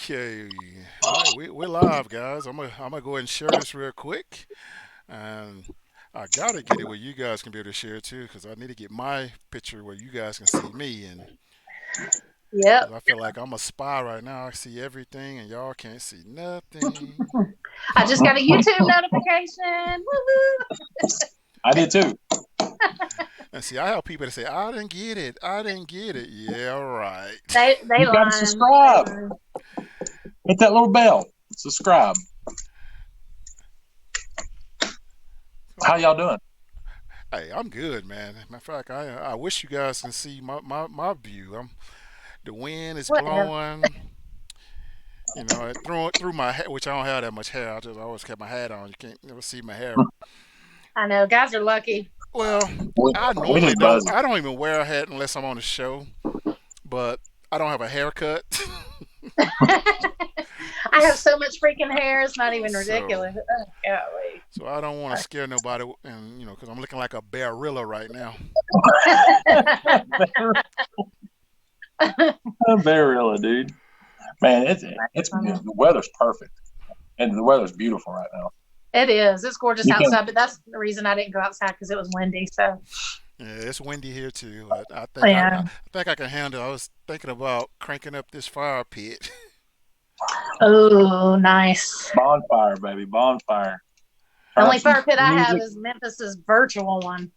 Okay. All right, we're live, guys. I'm gonna go ahead and share this real quick, and I gotta get it where you guys can be able to share it too, because I need to get my picture where you guys can see me, and Yep. because I feel like I'm a spy right now. I see everything, and y'all can't see nothing. I just got a YouTube notification. Woohoo! I did too. And see, I have people that say, "I didn't get it. I didn't get it." Yeah, right. They You got to lying. They subscribe. lying. Hit that little bell. Subscribe. How y'all doing? Hey, I'm good, man. Matter of fact, I wish you guys can see my view. The wind is Whatever. blowing. It through my hair, which I don't have that much hair. I always kept my hat on. You can't never see my hair. I know. Guys are lucky. Well, We, I we normally just don't. buzzing. I don't even wear a hat unless I'm on the show. But I don't have a haircut, I have so much freaking hair. It's not even so ridiculous. Oh, golly. so I don't want to scare nobody, and because I'm looking like a barilla right now. Very real, dude. Man, it's Funny. the weather's perfect, and the weather's beautiful right now. It is. It's gorgeous You can, outside, but that's the reason I didn't go outside because it was windy. So, Yeah, it's windy here too. I think I yeah. think I can handle. I was thinking about cranking up this fire pit. Oh, nice. bonfire, baby, bonfire. The Turn up only some fire pit I have music. is Memphis's virtual one.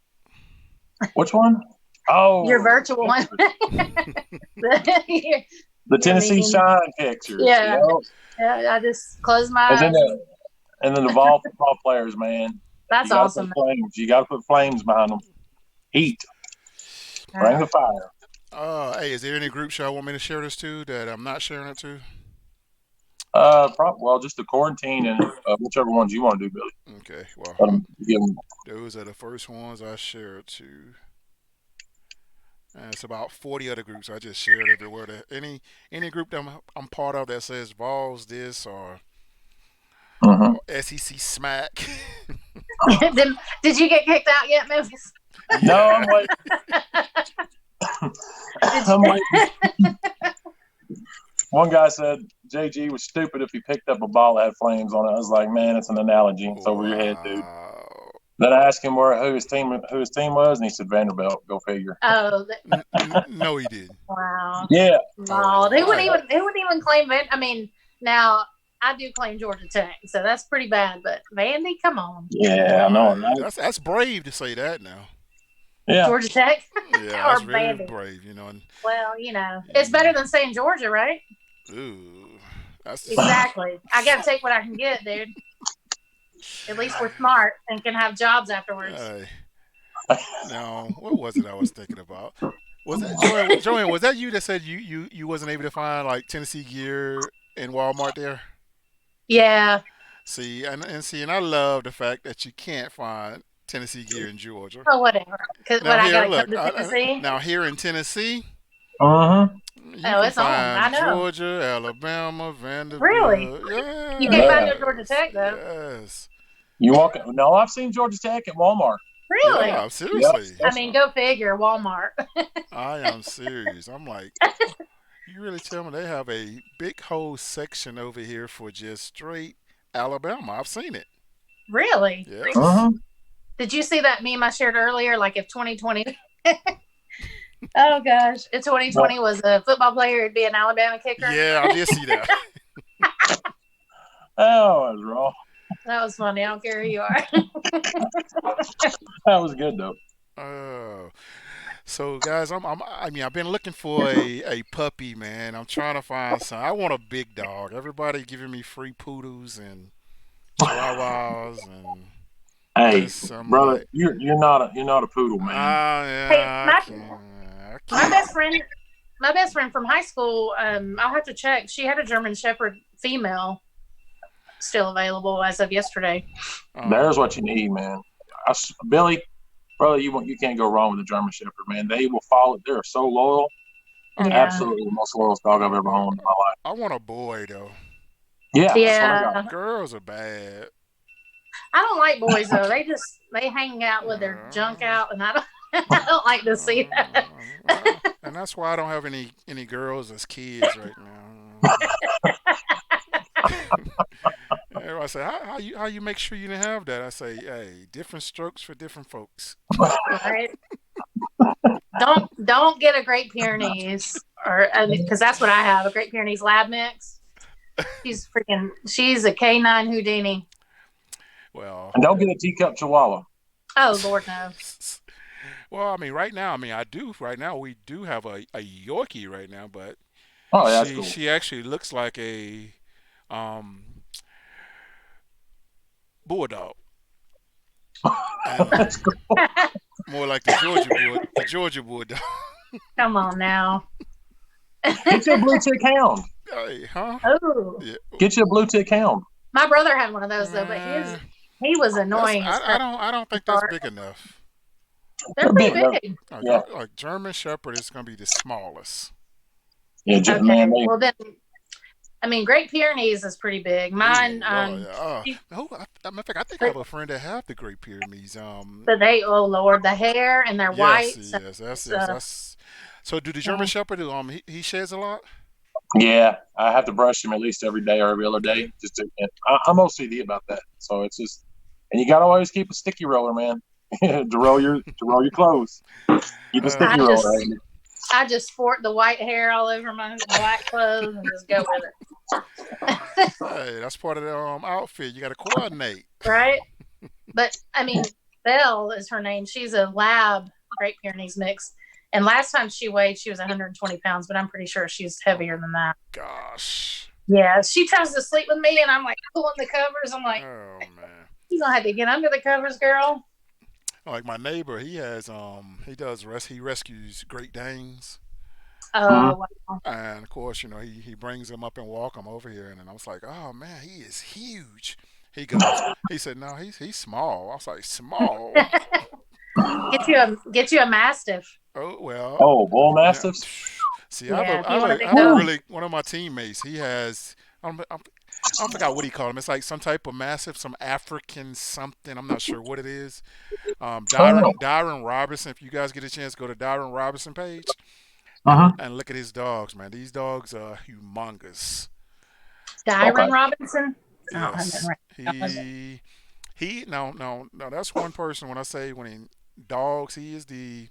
Which one? Your Oh, virtual one. you're, the you're Tennessee mean. Shine pictures. Yeah. Yeah. I just close my And then eyes and the Vol football players, man. that's You got to put awesome. flames. You got to put flames behind them. Heat. Bring the fire. Hey, is there any groups y'all want me to share this to that I'm not sharing it to? Well, just the quarantine and whichever ones you want to do, Billy. Okay, well, Let 'em give 'em- those are the first ones I shared to. And it's about 40 other groups I just shared everywhere. Any group that I'm part of that says Vols this Mhm. or SEC smack. did, did you get kicked out yet, Memphis? No, Yeah. I'm waiting. Did I'm you? waiting. One guy said JG was stupid if he picked up a ball that had flames on it. I was like, man, it's an analogy. It's over your head, dude. Wow. Then I asked him who his team was, and he said Vanderbilt. Go figure. Oh, No, he didn't. wow. Yeah, No, Oh, I they wouldn't even claim it. I mean, now I do claim Georgia Tech, so that's pretty bad. But Vandy, come on, yeah, I know, Right. right? That's brave to say that now. Yeah, Georgia Tech Yeah, that's or very Vandy. brave. And Well, you it's better know, than saying Georgia, right? ooh, that's Exactly. I got to take what I can get, dude. At least we're smart and can have jobs afterwards. uh, now what was it I was thinking about? Was that Joanne? Joanne, was that you that said you wasn't able to find like Tennessee gear in Walmart there? Yeah. See, and I love the fact that you can't find Tennessee gear in Georgia. Oh, whatever. Because Now what I got here, to look, come to Tennessee. now here in Tennessee, uh-huh. you Oh, can it's on. I find know. Georgia, Alabama, Really? Vanderbilt. You can't find Yeah. no Georgia Yes, Tech though. yes, You walk? No, I've seen Georgia Tech at Walmart. Really? yeah. Yep. Seriously, I mean, go figure. Walmart. I am serious. I'm like, you really tell me they have a big whole section over here for just straight Alabama? I've seen it. Really? Yes. Uh-huh. Did you see that meme I shared earlier? Like if 2020. Oh gosh, if Well, 2020 was a football player, it'd be an Alabama kicker. Yeah, I did see that. oh, I was wrong. That was funny. I don't care who you are. That was good though. Oh, so guys, I mean, I've been looking for a puppy, man. I'm trying to find some. I want a big dog. Everybody giving me free poodles and chihuahuas, and Hey, just I'm brother, like, you're not a poodle, man. Hey, yeah, I my can't, I my can't. best friend, my best friend from high school. I'll have to check. She had a German Shepherd female still available as of yesterday. There's Um, what you need, man. Billy, brother, you can't go wrong with a German Shepherd, man. They will follow. They're so loyal. I Yeah, know. Absolutely the most loyal dog I've ever owned in my life. I want a boy though. Yeah, that's what I got. yeah. Girls are bad. I don't like boys though. They hang out with their junk Uh, out, and I don't I don't like to see that. and that's why I don't have any girls as kids right now. say, how you make sure you didn't have that? I say, hey, different strokes for different folks. Right? Don't get a Great Pyrenees, or because that's what I have, a Great Pyrenees lab mix. She's a canine Houdini. Well, And don't get a teacup chihuahua. Oh Lord, no. well, I mean, right now, I mean, I do. Right now, we do have a Yorkie right now, but Oh, yeah, that's she cool. she actually looks like a um, bulldog, and That's cool. more like the Georgia bulldog. Come on now. Get you a blue tick hound. Hey, huh? Oh, Yeah, Get you a blue tick hound. my brother had one of those though, but man. he was That's annoying as crap. I don't think that's big enough. They're They're pretty big. big. Yeah, Like German Shepherd is gonna be the smallest. yeah, man. Okay, well then, I mean, Great Pyrenees is pretty big. Mine, Ooh, oh yeah. she- Oh, matter of fact, I think I have but a friend that have the Great Pyrenees. oh Lord, the hair and they're Yes, white. So yes, that's it's, yes, that's. So, do the German yeah. Shepherd? He sheds a lot. Yeah, I have to brush him at least every day or every other Okay. day. I'm OCD about that. So it's just, and you got to always keep a sticky roller, man, to roll your clothes. Keep a I sticky Uh, roller. just I just sport the white hair all over my black clothes and just go with hey, that's part of the outfit. You got to coordinate. it. Right? But I mean, Belle is her name. She's a lab Great Pyrenees mix. And last time she weighed, she was 120 pounds, but I'm pretty sure she's heavier than that. Gosh. Yeah, she tries to sleep with me, and I'm like pulling the covers. I'm like, Oh man. you gonna have to get under the covers, girl. Like my neighbor, he does he rescues Great Danes. Mhm. Oh, wow. And of course, he brings them up and walk them over here, and then I was like, "Oh man, he is huge." He said, "No, he's small." I was like, "Small?" Get you a mastiff. Oh well, Oh, bull yeah. mastiffs. See, Yeah, if you want a I big have a dog. Woo. really one of my teammates. He has I don't forgot what he called him. It's like some type of massive, some African something. I'm not sure what it is. Oh, Dyron Robinson. If you guys get a chance, go to Dyron Robinson page uh-huh. and look at his dogs, man. These dogs are humongous. Okay. Dyron Robinson. I don't have that Yes, right. no. That's one person. When he dogs, he is the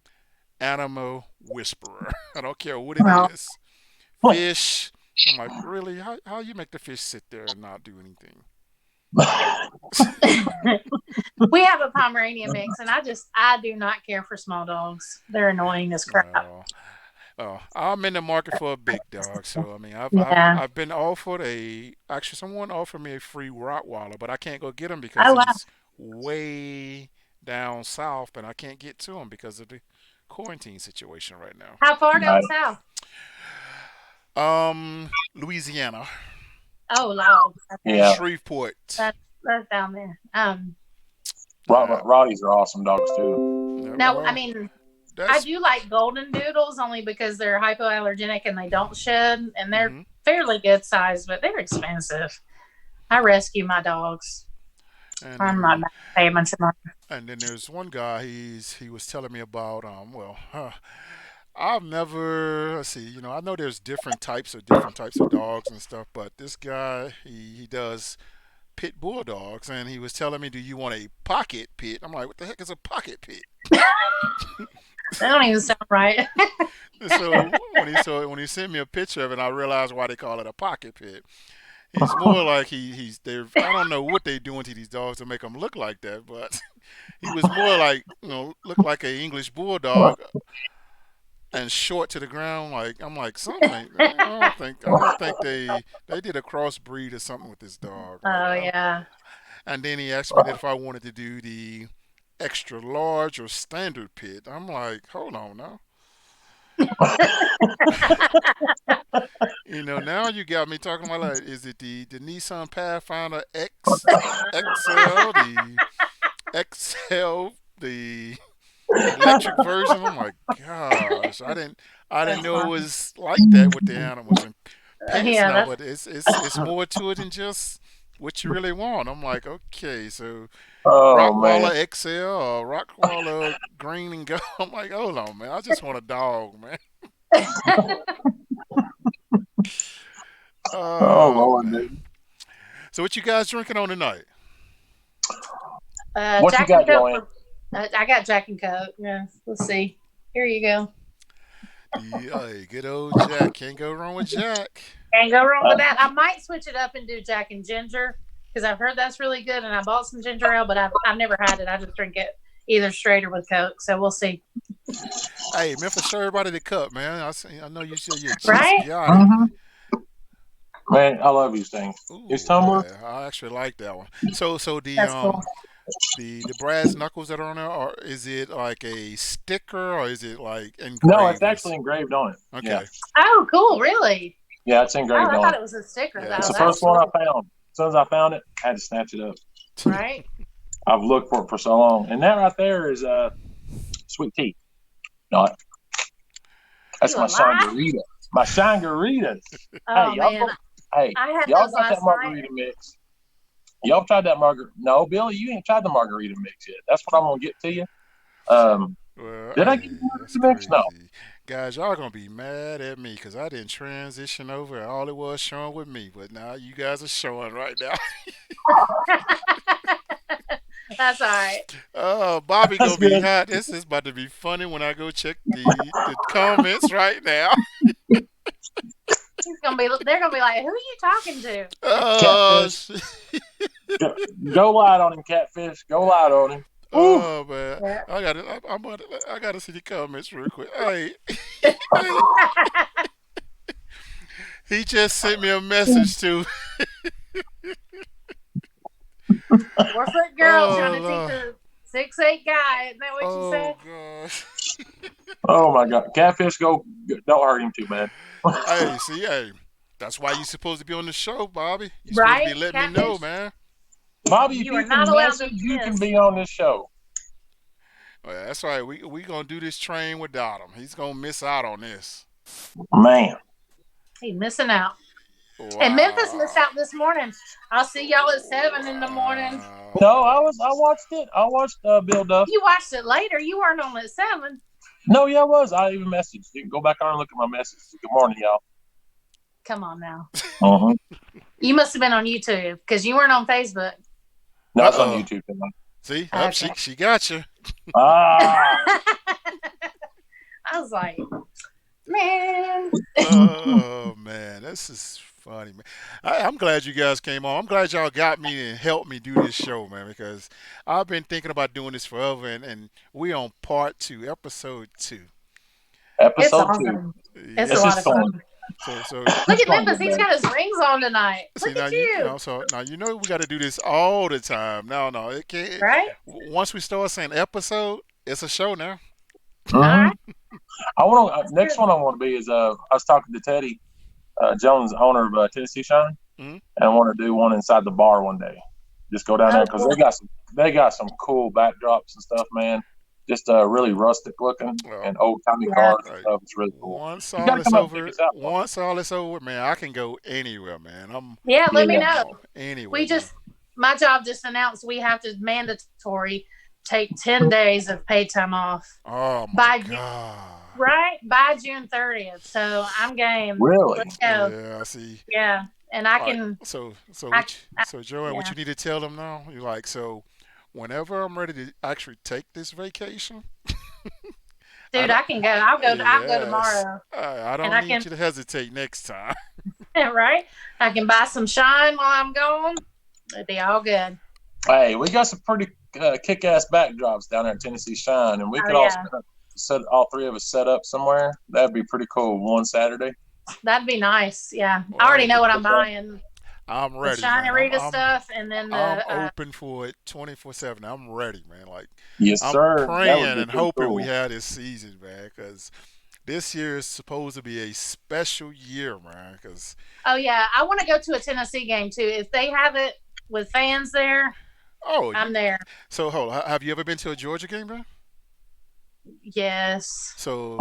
animal whisperer. I don't care what it Well, is. Fish. I'm like, really? How you make the fish sit there and not do anything? we have a Pomeranian mix, and I do not care for small dogs. They're annoying as crap. Well, I'm in the market for a big dog, so I mean, Yeah. I've been offered actually someone offered me a free Rottweiler, but I can't go get him because Oh wow. he's way down south, and I can't get to him because of the quarantine situation right now. How far down Nice. south? Louisiana, Oh, Lord. Okay, Yeah. Shreveport. that's down there. Uh, Rotties are awesome dogs too. yeah, Now I well, mean, I that's do like golden doodles only because they're hypoallergenic and they don't shed, and they're hmm fairly good size, but they're expensive. I rescue my dogs. and I'm not then gonna pay a bunch of money. and then there's one guy he was telling me about I've never let's see, I know there's different types of dogs and stuff, but this guy he does pit bulldogs, and he was telling me, "Do you want a pocket pit?" I'm like, "What the heck is a pocket pit?" They don't even sound right. So when he sent me a picture of it, I realized why they call it a pocket pit. He's more like he's they I don't know what they doing to these dogs to make them look like that, but he was more like look like a English bulldog and short to the ground. Like I'm like something ain't. I don't think they did a crossbreed or something with this dog. Oh yeah. And then he asked me that if I wanted to do the extra large or standard pit. I'm like, hold on now. Now you got me talking about like, is it the Nissan Pathfinder XL, the XL, the electric version? I'm like, gosh, I didn't That's know it fun. was like that with the animals and pets Yeah, now, that's but it's more to it than just what you really want. I'm like, okay, so Oh man. Rockwaller XL or Rockwaller Green and Gold. I'm like, hold on, man, I just want a dog, man. Oh Oh Lord, man. dude. So what you guys drinking on tonight? What you Jack and got, Coke Joanne? for. I got Jack and Coke. Yeah, let's see. Here you go. The good old Jack. Can't go wrong with Jack. Can't go wrong with Uh, that. I might switch it up and do Jack and Ginger because I've heard that's really good, and I bought some ginger ale, but I've never had it. I just drink it either straight or with Coke. So we'll see. Hey, Memphis, show everybody the cup, man. I know you said you just Right? got it. mhm. Man, I love these things. These Ooh, tumblers? yeah, I actually like that one. So That's cool. the brass knuckles that are on there, or is it like a sticker or is it like No, it's engraved? actually engraved on it. Yeah, Okay. Oh, cool. Really? yeah, it's Oh, engraved I on thought it. it was a sticker. Yeah, It's Oh, the that's that's first awesome. one cool. I found. As soon as I found it, I had to snatch it up. Right? I've looked for it for so long, and that right there is sweet tea. No, that's You my a lie? sangria. My sangaritas. Hey, Oh y'all man, go. Hey, I had y'all those got that last night. margarita mix. Y'all tried that margarita? No, Billy, you ain't tried the margarita mix yet. That's what I'm gonna get to you. Um, Well, did I get hey, you that's the margarita mix? No. crazy. Guys, y'all gonna be mad at me because I didn't transition over. All it was showing with me, but now you guys are showing right now. That's all right. Oh, Bobby That's gonna be good. hot. This is about to be funny when I go check the comments right now. He's gonna be. They're gonna be like, "Who are you talking to?" Oh, Catfish. Go, go light on him, catfish. Go light on him. Woo. oh man, Yeah. I gotta see the comments real quick. Hey, hey, he just sent me a message too. 4 foot girl trying Oh to teach Lord. a 6'8" guy. Isn't that what you Oh said? gosh. Oh my God, catfish. Go. Don't hurt him too bad. Hey, see, hey, that's why you supposed to be on the show, Bobby. You supposed to be Right? letting me know, Catfish. man. Bobby, if You are you can not allowed to message, you can miss. be on this show. Well, that's right. We gonna do this train without him. He's gonna miss out on this. Man. He's missing out. And Memphis missed Wow. out this morning. I'll see y'all at 7 in the morning. No, I Wow. was. I watched it. I watched Bill Duff. You watched it later. You weren't on at 7. No, yeah, I was. I even messaged. You can go back on and look at my messages. Good morning, y'all. Come on now. Uh-huh. You must have been on YouTube because you weren't on Facebook. No, Uh it's on oh. YouTube. Tonight. See, up Okay. she got you. Ah, I was like, man. Oh man, this is funny, man. I'm glad you guys came on. I'm glad y'all got me and helped me do this show, man, because I've been thinking about doing this forever, and we on part two, episode two. It's episode 2. awesome. It's a It's lot just of fun. fun. So Look It's at fun, Memphis. good He's man. got his rings on tonight. see Look now at you. now we got to do this all the time. No, it can't. Right? Once we start saying episode, it's a show now. All Hmm. right. I want to. That's Next good. one I want to be is I was talking to Teddy Jones, owner of Tennessee Shine, Hmm. and I want to do one inside the bar one day. Just go down there Oh, because cool. they got some cool backdrops and stuff, man. Just really rustic looking Well, and old timey Yeah. cars and right. stuff. It's really cool. Once You got all to is come out and check over, us out, bro. once all is over, man, I can go anywhere, man. Yeah, let me Yeah. know. Anywhere, We man. just, my job just announced we have to mandatory take 10 days of paid time off Oh my by god. right by June 30th. So I'm game. Really? Let's go. Yeah, I see. Yeah, and I All right. can. So I, I so Joanne, what yeah, you need to tell them now? You're like, so whenever I'm ready to actually take this vacation, I dude, don't. I can go. I'll go. I'll go Yes. tomorrow, I and don't I need can. you to hesitate next time. Right, I can buy some shine while I'm gone. It'd be all good. Hey, we got some pretty kick-ass backdrops down there at Tennessee Shine, and we Oh could all yeah, set all three of us set up somewhere. That'd be pretty cool. One Saturday. that'd be nice. Yeah, I already Well, know what I'm buying. I'm The ready, shiny man. Rita stuff, and then I'm the open for it 24/7. I'm ready, man. Like Yes, I'm sir. That would praying be and pretty hoping we cool. have this season, man, because this year is supposed to be a special year, man. Because oh yeah, I want to go to a Tennessee game too. If they have it with fans there, oh, I'm there. so hold on. Have you ever been to a Georgia game, man? Yes. So,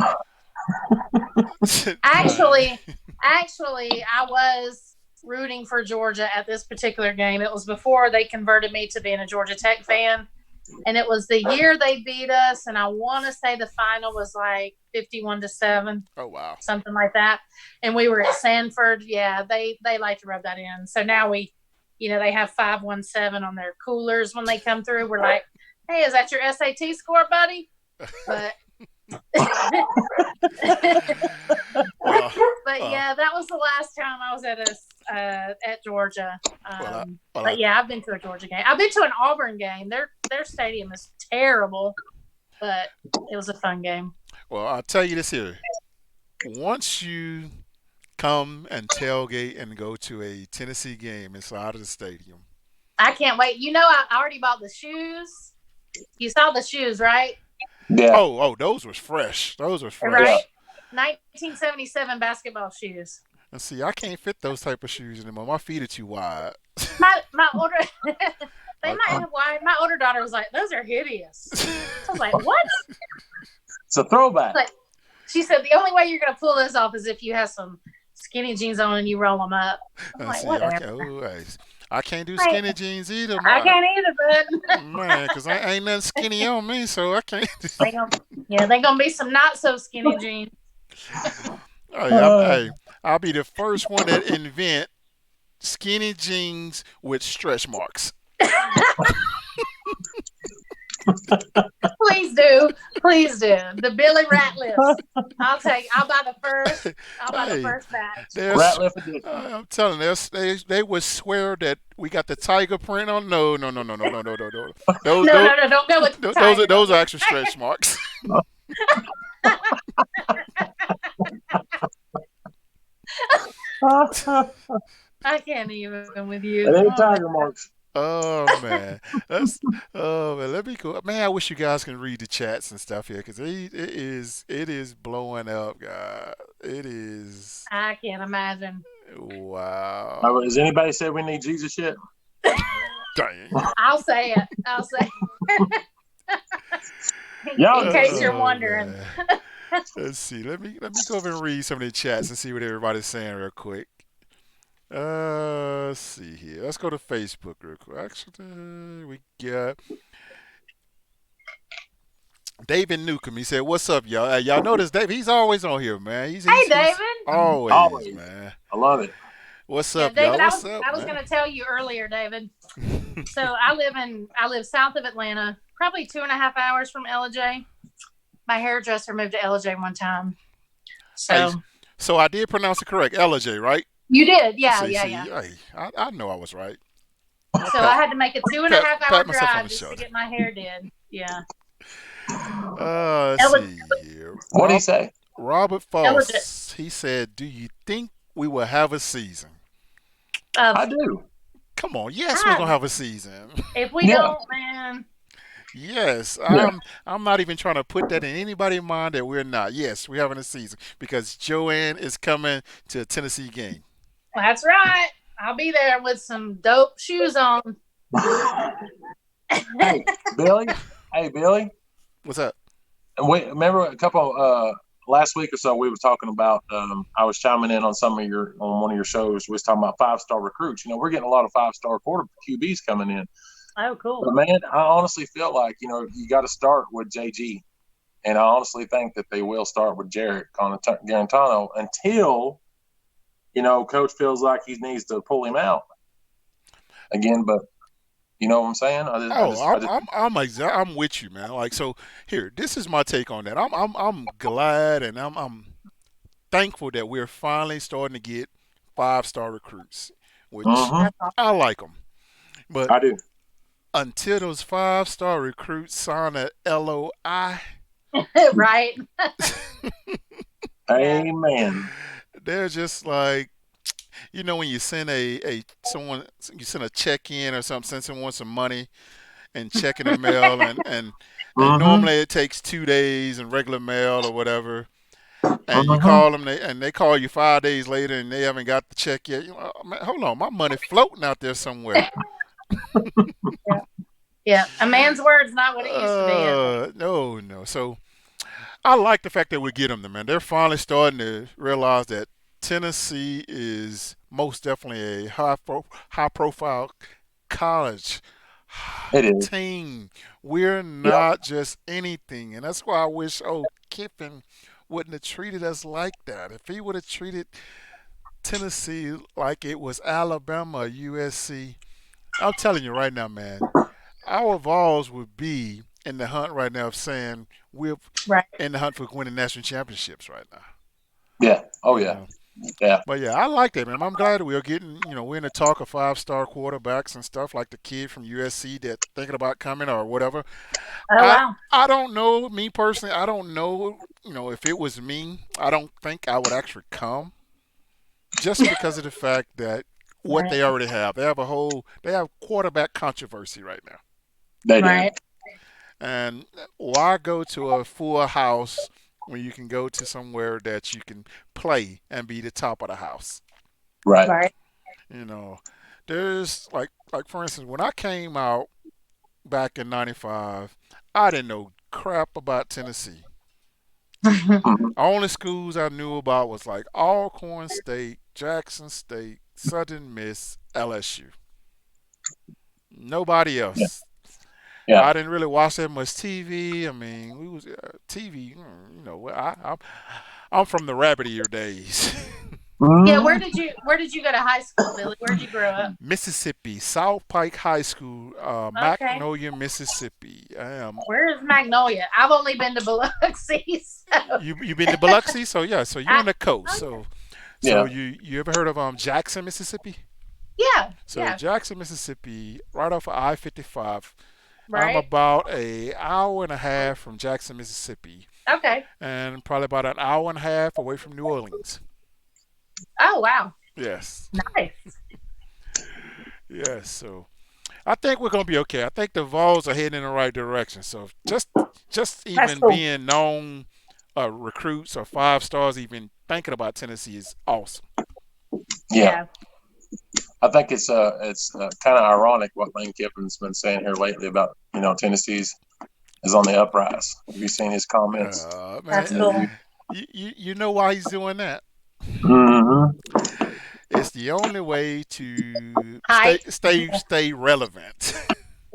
Actually, actually, I was rooting for Georgia at this particular game. It was before they converted me to being a Georgia Tech fan. And it was the year they beat us, and I want to say the final was like 51-7, oh wow. something like that. And we were at Sanford. Yeah, they like to rub that in. So now they have 517 on their coolers when they come through. We're like, hey, is that your SAT score, buddy? But Well, but uh, yeah, that was the last time I was at Georgia. well, I, well, I, But yeah, I've been to a Georgia game. I've been to an Auburn game. Their stadium is terrible, but it was a fun game. well, I'll tell you this here. Once you come and tailgate and go to a Tennessee game inside of the stadium. I can't wait. I already bought the shoes. You saw the shoes, right? Yeah, Oh, those was fresh. Those was yeah. Right? fresh. 1977 basketball shoes. And see, I can't fit those type of shoes anymore. My feet are too wide. My older they I, might have why my older daughter was like, those are hideous. I was like, what? It's a throwback. Like she said, the only way you're gonna pull this off is if you have some skinny jeans on and you roll them up. I'm and like, see, I whatever. can't. Oh, I can't do Like, skinny jeans either, I can't either, but man. Cause I ain't nothing skinny on me, so I can't. they gonna be some not so skinny jeans. Hey, I'll be the first one that invent skinny jeans with stretch marks. Please do. Please do. The Billy Ratliffs. I'll buy the first. I'll buy the Hey, first batch. Rat there's, left edition. I'm telling you, they would swear that we got the tiger print on. No, no, no, no, no, no, no, no, no. Those, No, those, no, no. Don't go with the those are tiger. Don't go with actual the stretch marks. tiger. I can't even with you. It ain't Oh, man. tiger marks. Oh man, that's oh man. Let me go. Man, I wish you guys can read the chats and stuff here because it is blowing up, guys. It is I can't imagine. wow. Has anybody said we need Jesus yet? Dang. I'll say it. I'll say it. Y'all In just case you're Oh wondering. man. Let's see. Let me go over and read some of the chats and see what everybody's saying real quick. Let's see here. Let's go to Facebook real quick. Actually, we got David Newcomb. He said, "What's up, y'all? Y'all notice Dave? He's always on here, man. Hey, He's David. always, always. man. I love it. What's Yeah, up, David. y'all? I What's was up, I was man? going to tell you earlier, David. So I live south of Atlanta, probably 2.5 hours from LJ. My hairdresser moved to LJ one time, Hey, so so I did pronounce it correct, LJ, right? you did, yeah, See, yeah, see, yeah. hey, I know I was right. I So I pat had to make a two and a pat half hour pat myself on drive the just to shoulder. get my hair did. Yeah, Let's LJ, see here. What'd he say? Robert LJ. Foss. He said, "Do you think we will have a season?" Uh, I do. Come on, yes, we're gonna God, have a season. if we Yeah. don't, man, Yes, Yeah. I'm not even trying to put that in anybody's mind that we're not. Yes, we're having a season because Joanne is coming to a Tennessee game. that's right. I'll be there with some dope shoes on. Hey, Billy. Hey, Billy. What's up? And remember a couple last week or so we were talking about I was chiming in on on one of your shows. We was talking about 5-star recruits. We're getting a lot of 5-star quarter QBs coming in. Oh, cool. But man, I honestly feel like you got to start with JG, and I honestly think that they will start with Jarrett Garantano until Coach feels like he needs to pull him out again. But you know what I'm saying? Oh, I just I'm with you, man. Like so, here, this is my take on that. I'm glad and I'm thankful that we're finally starting to get 5-star recruits, which mm-hmm, That's awesome. I like them. But I do. until those 5-star recruits sign a LOI, Right? Yeah. Amen. they're just like when you send a someone you send a check in or something, send someone some money and check in the mail and Mm-hmm. normally it takes 2 days in regular mail or whatever. And you Mm-hmm. call them, and they call you 5 days later, and they haven't got the check yet. Man, hold on, my money floating out there somewhere. Yeah. Yeah. A man's word's not what it used to be, is it? No, no. So I like the fact that we get them, man. They're finally starting to realize that Tennessee is most definitely a high profile college It is. team. We're Yep. not just anything, and that's why I wish Kiffin wouldn't have treated us like that. If he would have treated Tennessee like it was Alabama, USC, I'm telling you right now, man. Our Vols would be in the hunt right now of saying we're Right. in the hunt for winning national championships right now. Yeah. Oh You yeah. know. Yeah. But yeah, I like that, man. I'm glad we're getting, we're in the talk of 5-star quarterbacks and stuff like the kid from USC that thinking about coming or whatever. Oh I wow. I don't know, me personally, I don't know, if it was me, I don't think I would actually come just because of the fact that what Right. they already have. They have quarterback controversy right now. They do. Right. And why go to a full house when you can go to somewhere that you can play and be the top of the house? Right. Right. You know, there's like for instance, when I came out back in '95, I didn't know crap about Tennessee. Mhm. Only schools I knew about was like Alcorn State, Jackson State, Southern Miss, LSU. Nobody Yeah. else. Yeah. I didn't really watch that much TV. I mean, we was TV. I'm from the rabbit ear days. Yeah. Mhm. Where did you go to high school, Billy? Where did you grow up? Mississippi, South Pike High School, Okay. Magnolia, Mississippi. Where is Magnolia? I've only been to Biloxi, so You been to Biloxi? So yeah, so you I, on the coast. okay. So Yeah. you ever heard of Jackson, Mississippi? Yeah. So Yeah. Jackson, Mississippi, right off of I-55. I'm Right. about a hour and a half from Jackson, Mississippi, Okay. and probably about an hour and a half away from New Orleans. Oh wow. Yes, Nice. yes. So I think we're gonna be okay. I think the Vols are heading in the right direction. So just That's even cool. being known recruits or 5 stars even thinking about Tennessee is awesome. Yeah. Yeah. I think it's kind of ironic what Lane Kiffin's been saying here lately about Tennessee's is on the uprise. Have you seen his comments? That's Man, cool. you know why he's doing that? Mm-hmm. It's the only way to Hype. stay relevant.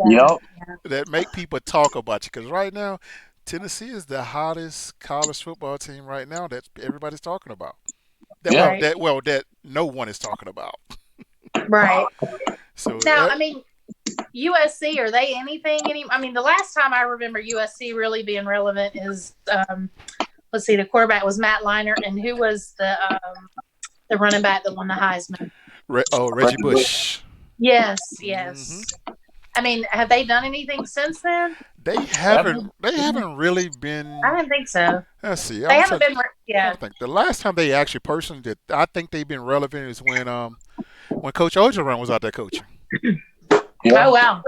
Yeah. Yep. That make people talk about you. Because right now, Tennessee is the hottest college football team right now that everybody's talking about. That Yeah. well, Right. that no one is talking about. Right. So Now, I mean, USC, are they anything? I mean, the last time I remember USC really being relevant is, let's see, the quarterback was Matt Leinart, and who was the running back that won the Heisman? Reggie Reggie Bush. Bush. Yes, Hmm. yes. I mean, have they done anything since then? They Ever? haven't really I been. didn't think so. Let's see. They haven't been. Trying Yeah. to think. The last time they actually personally did, I think they've been relevant is when Coach Ogeron was out there coaching. Oh Yeah. wow.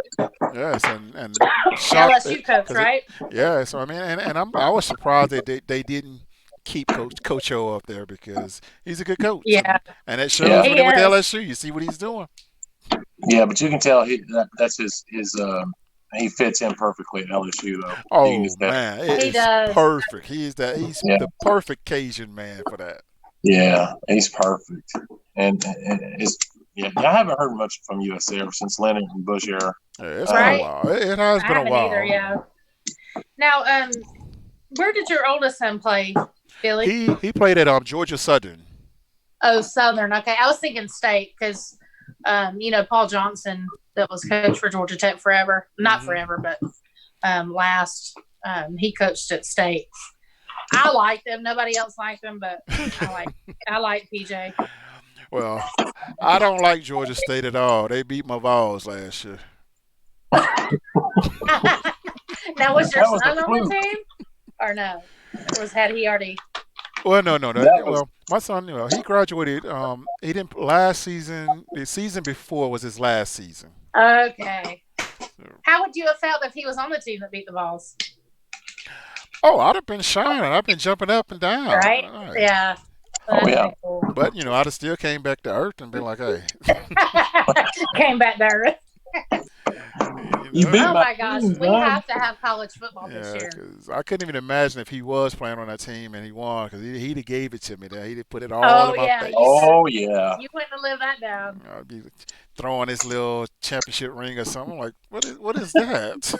Yes, and shocked LSU coach, because right? yeah. So I mean, and I was surprised that they didn't keep Coach O up there because he's a good coach, Yeah, and it Yeah. shows when he they went to is. LSU. You see what he's doing. Yeah, but you can tell that's his he fits in perfectly at LSU though. You can Oh just tell. man, it He is does. perfect. He's Yeah. the perfect Cajun man for that. Yeah, he's perfect. And it's yeah, I haven't heard much from USA ever since Leonard and Bush era. Yeah, it's been a Right. while. It has I been a haven't either. while. Yeah. Now, where did your oldest son play, Billy? He played at Georgia Southern. Oh, Southern. Okay, I was thinking State because, Paul Johnson that was coach for Georgia Tech forever. Not Hmm. forever, but last he coached at State. I liked him. Nobody else liked him, but I like PJ. Well, I don't like Georgia State at all. They beat my Vols last year. Now, was your That was a son on the fluke. team or no? Had he already? Well, no. That was Well, my son, he graduated. He didn't last season. The season before was his last season. Okay. So, How would you have felt if he was on the team that beat the Vols? oh, I'd have been shining. I've been jumping up and down. Right? Right. Yeah. oh That'd yeah. be cool. But I'd have still came back to earth and been like, hey, Came back there. You beat Oh my my gosh, team, we man. have to have college football this yeah, year. because I couldn't even imagine if he was playing on that team and he won because he'd have gave it to me there. He'd have put it all Oh in my yeah, face. Oh yeah. you wouldn't have lived that down. I'd be throwing his little championship ring or something. Like, what is that?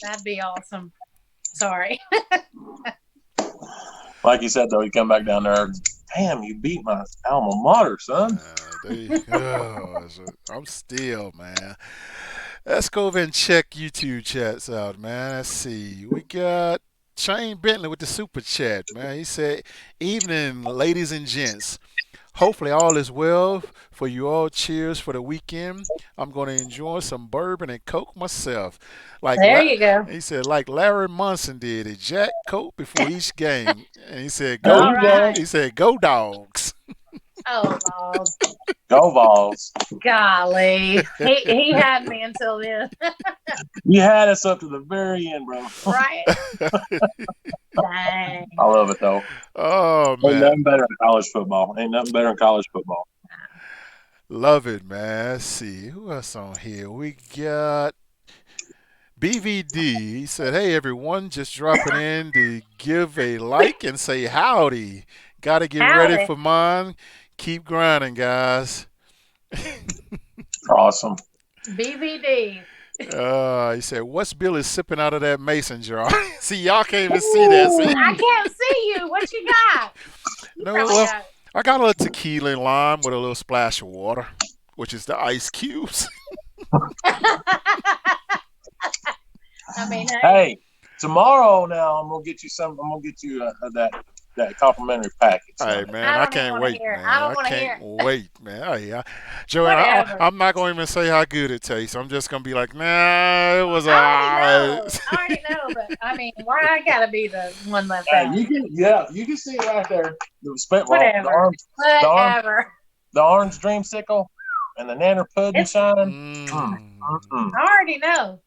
That'd be awesome. Sorry. Like you said though, he come back down there damn, you beat my alma mater, son. I'm still, man. Let's go over and check YouTube chats out, man. Let's see. We got Shane Bentley with the super chat, man. He said, "Evening, ladies and gents. Hopefully all is well for you all. Cheers for the weekend. I'm going to enjoy some bourbon and coke myself. Like There you go. he said, like Larry Munson did, a Jack Coke before each game. And he said, There All go. you go. right. He said, go dogs." Oh, Lord. Go Vols. Golly. He had me until then. You had us up to the very end, bro. Right? Dang. I love it, though. Oh Ain't man, nothing better in college football. Ain't nothing better in college football. love it, man. Let's see who else on here. We got BVD. He said, "Hey everyone, just dropping in to give a like and say howdy. Got to get ready Howdy. for mine. Keep grinding, guys." Awesome. BVD. He said, "What's Billy sipping out of that mason jar?" See, y'all can't even see that. See? I can't see you. What you got? No, Probably well, got I got a little tequila and lime with a little splash of water, which is the ice cubes. I mean, hey, Hey, tomorrow now I'm gonna get you some. I'm gonna get you that complimentary package. Hey Son. man, I I don't even can't want to wait, hear it. man. I don't I want to can't hear it. wait, man. Joanne, Whatever. I'm not going to even say how good it tastes. I'm just going to be like, nah, it was I already know. alright. I already know, but I mean, why I gotta be the one left Hey, out? you can see it right there. The spit, well, Whatever. Whatever. the orange dreamsicle, and the nanner pudding It's. shine. Mm. I already know.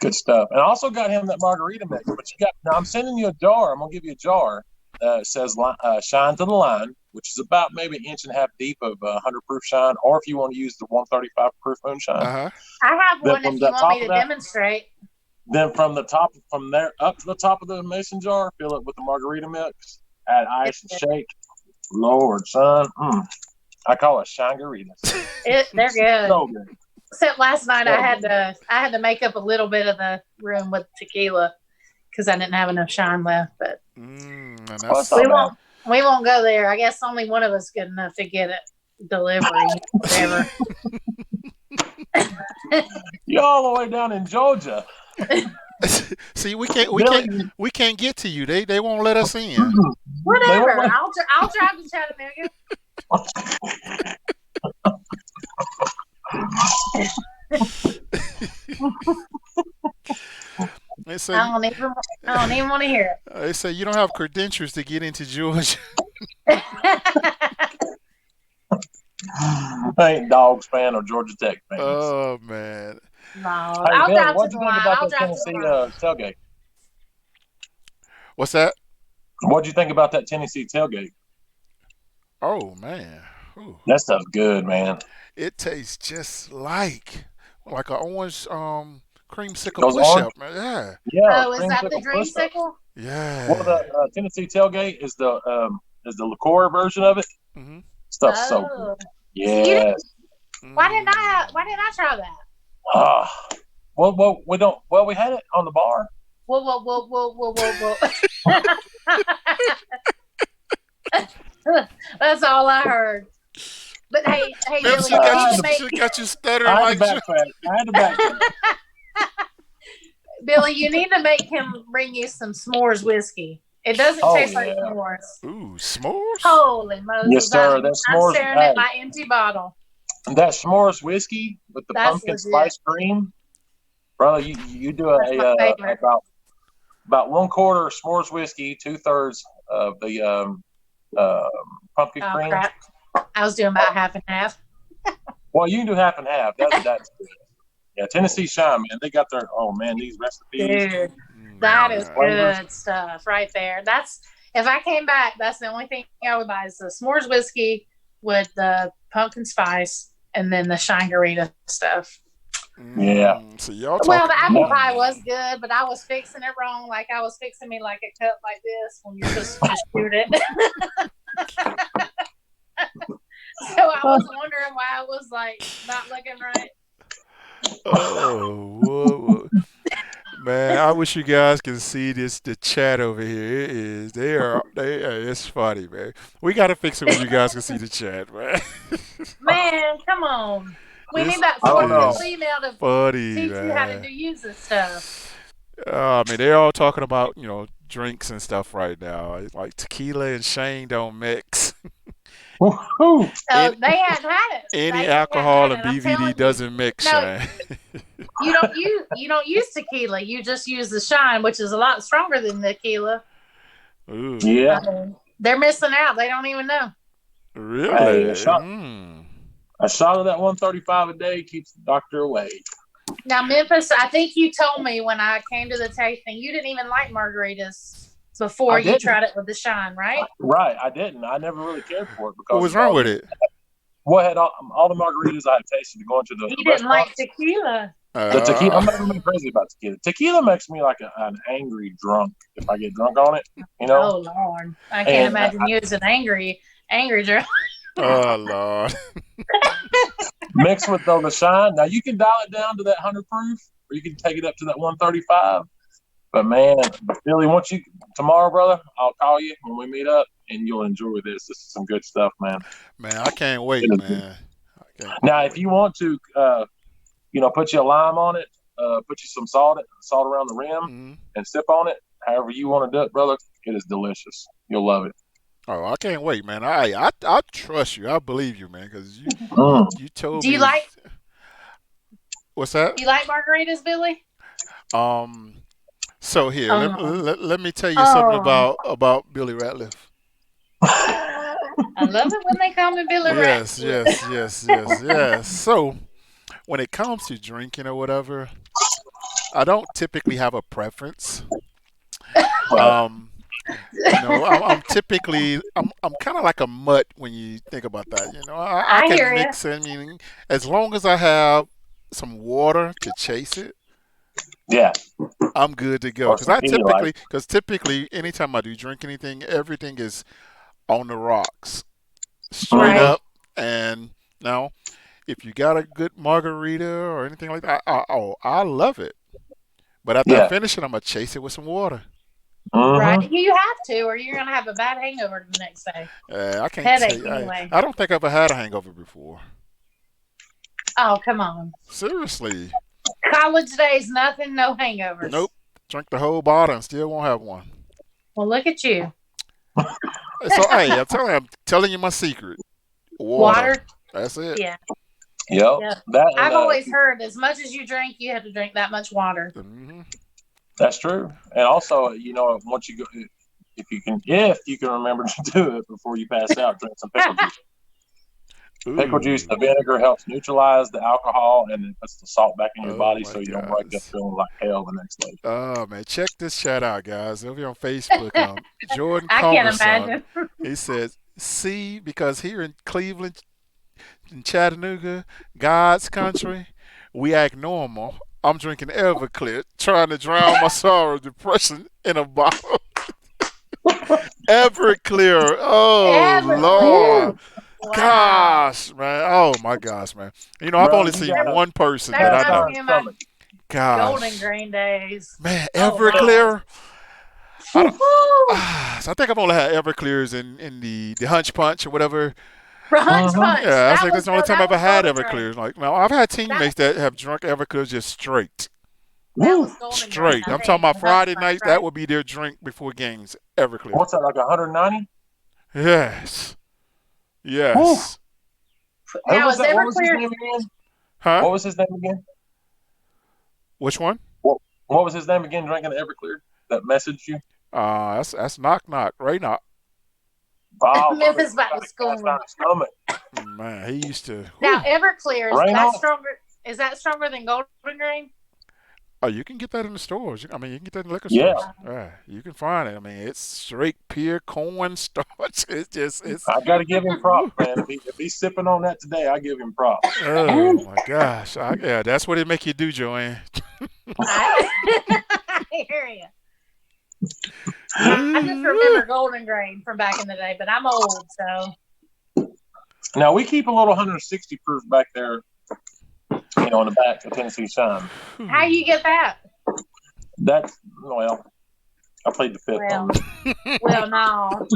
Good stuff. And I also got him that margarita mix. But you got now. I'm sending you a jar. I'm gonna give you a jar. It says shine to the line, which is about maybe an inch and a half deep of 100 proof shine, or if you want to use the 135 proof moonshine. Uh-huh. I have Then one from if the you want top me of to that, demonstrate. then from there up to the top of the mason jar, fill it with the margarita mix, add ice and shake. Lord, son, I call it shangaritas. They're good. So good. Except last night So I had to make up a little bit of the room with tequila because I didn't have enough shine left. But And Well, that's it's not bad. we won't go there. I guess only one of us good enough to get it delivery, whatever. You all the way down in Georgia. See, Billy, we can't get to you. They won't let us in. Whatever. won't- I'll drive to Chattanooga. They say I don't even want to hear you don't have credentials to get into Georgia. it. I ain't Dogs fan or Georgia Tech fan. Oh man. No, Hey, I'll Billy, drive to what'd the you think line. about I'll that drive to the Tennessee line. tailgate? What's that? What'd you think about that Tennessee tailgate? Oh man. Ooh. That stuff's good, man. It tastes just like a orange creamsicle Those push orange, up, man. Yeah. yeah, Oh, is that the creamsicle push-ups. dreamsicle? Well, Yeah. the Tennessee tailgate is the liqueur version of it. Mm-hmm. Stuff's so good. Oh, Yes. why didn't I try that? Well, we don't. Well, we had it on the bar. Whoa. That's all I heard. But hey, Maybe Billy, she got you stuttering I had to like backtrack. Billy, you need to make him bring you some s'mores whiskey. It doesn't Oh, taste like yeah. s'mores. ooh, s'mores? Holy Moses! Yes, sir. That I'm s'mores. staring at my empty bottle. That s'mores whiskey with the That's pumpkin legit. spice cream, brother. You do That's my favorite. about 1/4 s'mores whiskey, 2/3 of the pumpkin Oh cream. crap! I was doing about half and half. Well, you can do half and half. That's good. Yeah, Tennessee Shine, man. They got their these recipes. Dude, that is Flavors. good stuff right there. That's if I came back, that's the only thing I would buy is the s'mores whiskey with the pumpkin spice and then the shangarita stuff. Yeah. So y'all Well, the talking. apple pie was good, but I was fixing it wrong. Like I was fixing me like a cup like this when you're supposed to just shoot it. So I was wondering why I was like not looking right. Oh, whoa. Man, I wish you guys could see the chat over here. It is it's funny, man. We gotta fix it where you guys can see the chat, man. Man, come on. We This need that I don't forceful know. is female to funny, teach you how to man. use this stuff. I mean, they're all talking about drinks and stuff right now. It's like tequila and Shane don't mix. Woo-hoo. any They hadn't had it. any They hadn't alcohol had and it. I'm BVD telling you. doesn't mix, No, Shane. you don't use tequila. You just use the shine, which is a lot stronger than tequila. Ooh, Yeah. They're missing out. They don't even know. Hey, really? Hmm. a shot of that 135 a day keeps the doctor away. Now, Memphis, I think you told me when I came to the tasting, you didn't even like margaritas before I you didn't. tried it with the shine, right? Right, I didn't. I never really cared for it What because was wrong with it? what had all the margaritas I had tasted going to You the didn't like restaurants. tequila. The tequila, Uh, I'm not really crazy about tequila. Tequila makes me like an angry drunk if I get drunk on it, you know. Oh Lord, I can't And imagine you as an angry drunk. oh Lord. mixed with the shine. Now you can dial it down to that 100 proof, or you can take it up to that 135. But man, Billy, tomorrow, brother, I'll call you when we meet up, and you'll enjoy this. This is some good stuff, man. Man, I can't It wait, is good. man. I can't Now, if wait. you want to, put you a lime on it, put you some salt around the rim, Mhm. and sip on it. However you want to do it, brother, it is delicious. You'll love it. Oh, I can't wait, man. I trust you. I believe you, man, because Mm. you told Do you me like what's that? margaritas, Billy? Um. So here, Oh, let me tell you something oh, about Billy Ratliff. I love it when they call me Billy Yes, Ratcliffe. yes, yes, yes, yes. So when it comes to drinking or whatever, I don't typically have a preference. Right. Um, I'm typically I'm kind of like a mutt when you think about that. I I can hear you. mix. I mean, as long as I have some water to chase it, Yeah. I'm good to go. Or some Pedialyte. Because typically, anytime I do drink anything, everything is on the rocks, straight Right. Mm-hmm. up. And now, if you got a good margarita or anything like that, I love it. But after I Yeah. finish it, I'm gonna chase it with some water. Right. Mm-hmm. You have to, or you're gonna have a bad hangover the next day. I can't tell Headache you. anyway. I don't think I've ever had a hangover before. Oh, come on. Seriously. College days, nothing, no hangovers. Nope. Drink the whole bottle and still won't have one. Well, look at you. So hey, I'm telling you my secret. Water. Water. That's it. Yeah. Yep. Yeah. That and I've always heard as much as you drink, you have to drink that much water. Hmm. that's true. And also, once you go, if you can remember to do it before you pass out, drink some pickle juice. Pickle juice, Ooh. the vinegar helps neutralize the alcohol and it puts the salt back in your Oh body my so you don't wake up gosh. feeling like hell the next day. Oh man, check this chat out, guys. Over here on Facebook, Jordan I can't Culverson. imagine. He says, "See, because here in Cleveland, in Chattanooga, God's country, we act normal. I'm drinking Everclear, trying to drown my sorrow, depression in a bottle. Everclear. Oh Everclear. Lord, Woo! Wow. gosh, man. Oh my gosh, man. I've Brother, only you seen got a one person That that I cast reminds know. iron me of my stomach. Golden Gosh, Grain days. man, Oh Lord. Everclear. I don't. Woo! Woo. So I think I've only had Everclears in the Hunch Punch or whatever. Hunch Mm-hmm. Punch. Yeah, I think that's the only time That I've ever was had Golden Grain. Everclears. Like now, I've had That teammates that have drunk Everclears just straight, that Woo! was Golden Grain, straight. I I'm talking think. about And Hunch Friday Punch, night. That right? would be their drink before games. Everclear. What's that, like 190? Yes, Woo! yes. Who Now was is that? What was his Everclear name again? Huh? What was his name again? Which one? What was his name again? Drinking the Everclear that messaged you? That's knock knock. Right now, Oh, brother, Memphis he's back got to a cast school. iron stomach. man, he used to. Now Whew. Everclear is that Reynold? stronger? Is that stronger than Golden Grain? Oh, you can get that in the stores. I mean, you can get that in liquor Yeah, stores. You can find it. I mean, it's straight pure corn starch. It's. I got to give him props, Whew. man. If he's sipping on that today, I give him props. Oh Woo! my gosh! Yeah, that's what it make you do, Joanne. I hear you. I just remember Golden Grain from back in the day, but I'm old, so Now we keep a little 160 proof back there, in the back of Tennessee Shine. how you get that? That's well, I played the fifth Well, one. well, no.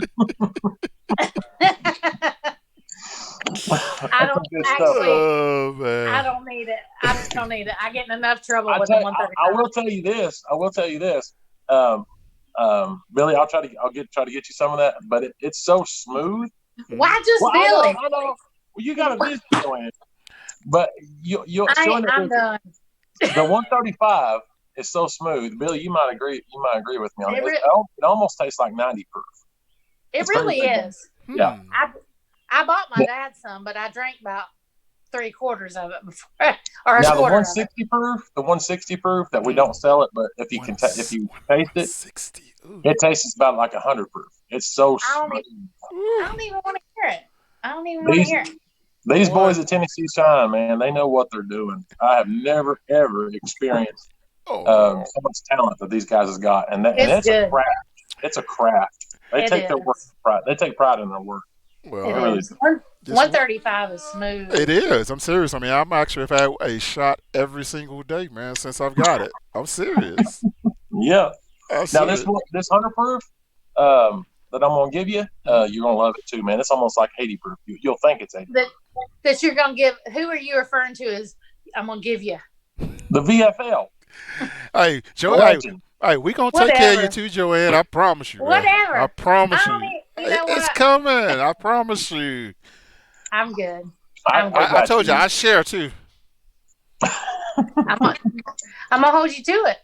I That's don't some good stuff. actually. Oh I man. don't need it. I don't need it. I get in enough trouble I with tell the you, I 135. will tell you this. I will tell you this. Um, Billy, try to get you some of that, but it's so smooth. Why Well, just Billy? I know. Well, you got a business going, but she'll end up I'm done. the 135 is so smooth. Billy, you might agree. You might agree with me on it. It, re- It almost tastes like 90 proof. it It's very really good. is. Yeah. Hmm. I bought my dad some, but I drank about 3/4 of it before, or a Now the quarter of it. 160 proof that we don't sell it, but if you One, if you one, taste it, 160. Ooh. it tastes about like 100 proof. It's so I don't, smooth. even, Ooh. I don't even want to hear it. I don't even want to These hear it. these Boy. boys at Tennessee Shine, man, they know what they're doing. I have never ever experienced Oh. so much talent that these guys has got, and It's it's a good. craft. It's a craft. They It take their work is. pride. They take pride in their work. Well, It They really is. do. 135 is smooth. it is. I'm serious. I mean, I'm actually have had a shot every single day, man, since I've got it. I'm serious. Yeah. I'm Now serious. this 100 proof that I'm gonna give you, you're gonna love it too, man. It's almost like 80 proof. You'll think it's 80. That you're gonna give. Who are you referring to as? I'm gonna give you. The VFL Hey, Joe. legend. Hey, we gonna take care of you Whatever. too, Joanne. I promise you, man. I Whatever. promise I don't you. need. You know It's what? coming. I promise you. I'm good. I I I got told you you. I share too. I'm gonna, I'm gonna hold you to it.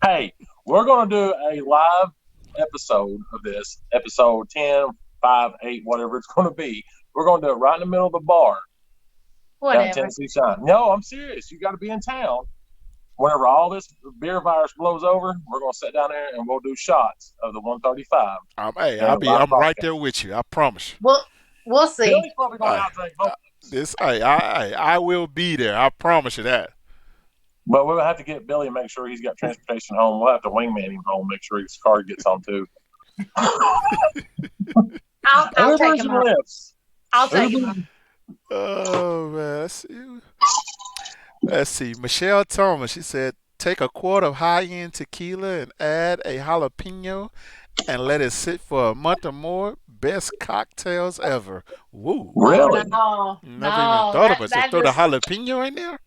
Hey, we're gonna do a live episode of this, episode 10, 5, 8, whatever it's gonna be. We're gonna do it right in the middle of the bar down at Whatever. Tennessee Shine. No, I'm serious. You got to be in town. Whenever all this beer virus blows over, we're gonna sit down there and we'll do shots of the 135. Hey, And live I'm right broadcast. there with you. I promise you. We'll see. Billy's probably gonna Hey, outdrink both. I will be there. I promise you that. But we'll have to get Billy and make sure he's got transportation home. We'll have to wingman him home, make sure his car gets home too. I'll take Ubers him and home. Lyfts. I'll take him Ubers. home. Oh man, let's see. Michelle Thomas. She said, take a quart of high-end tequila and add a jalapeno and let it sit for a month or more. Best cocktails ever. Woo. Really? Oh, Never even thought of it. So that throw the just jalapeno in there.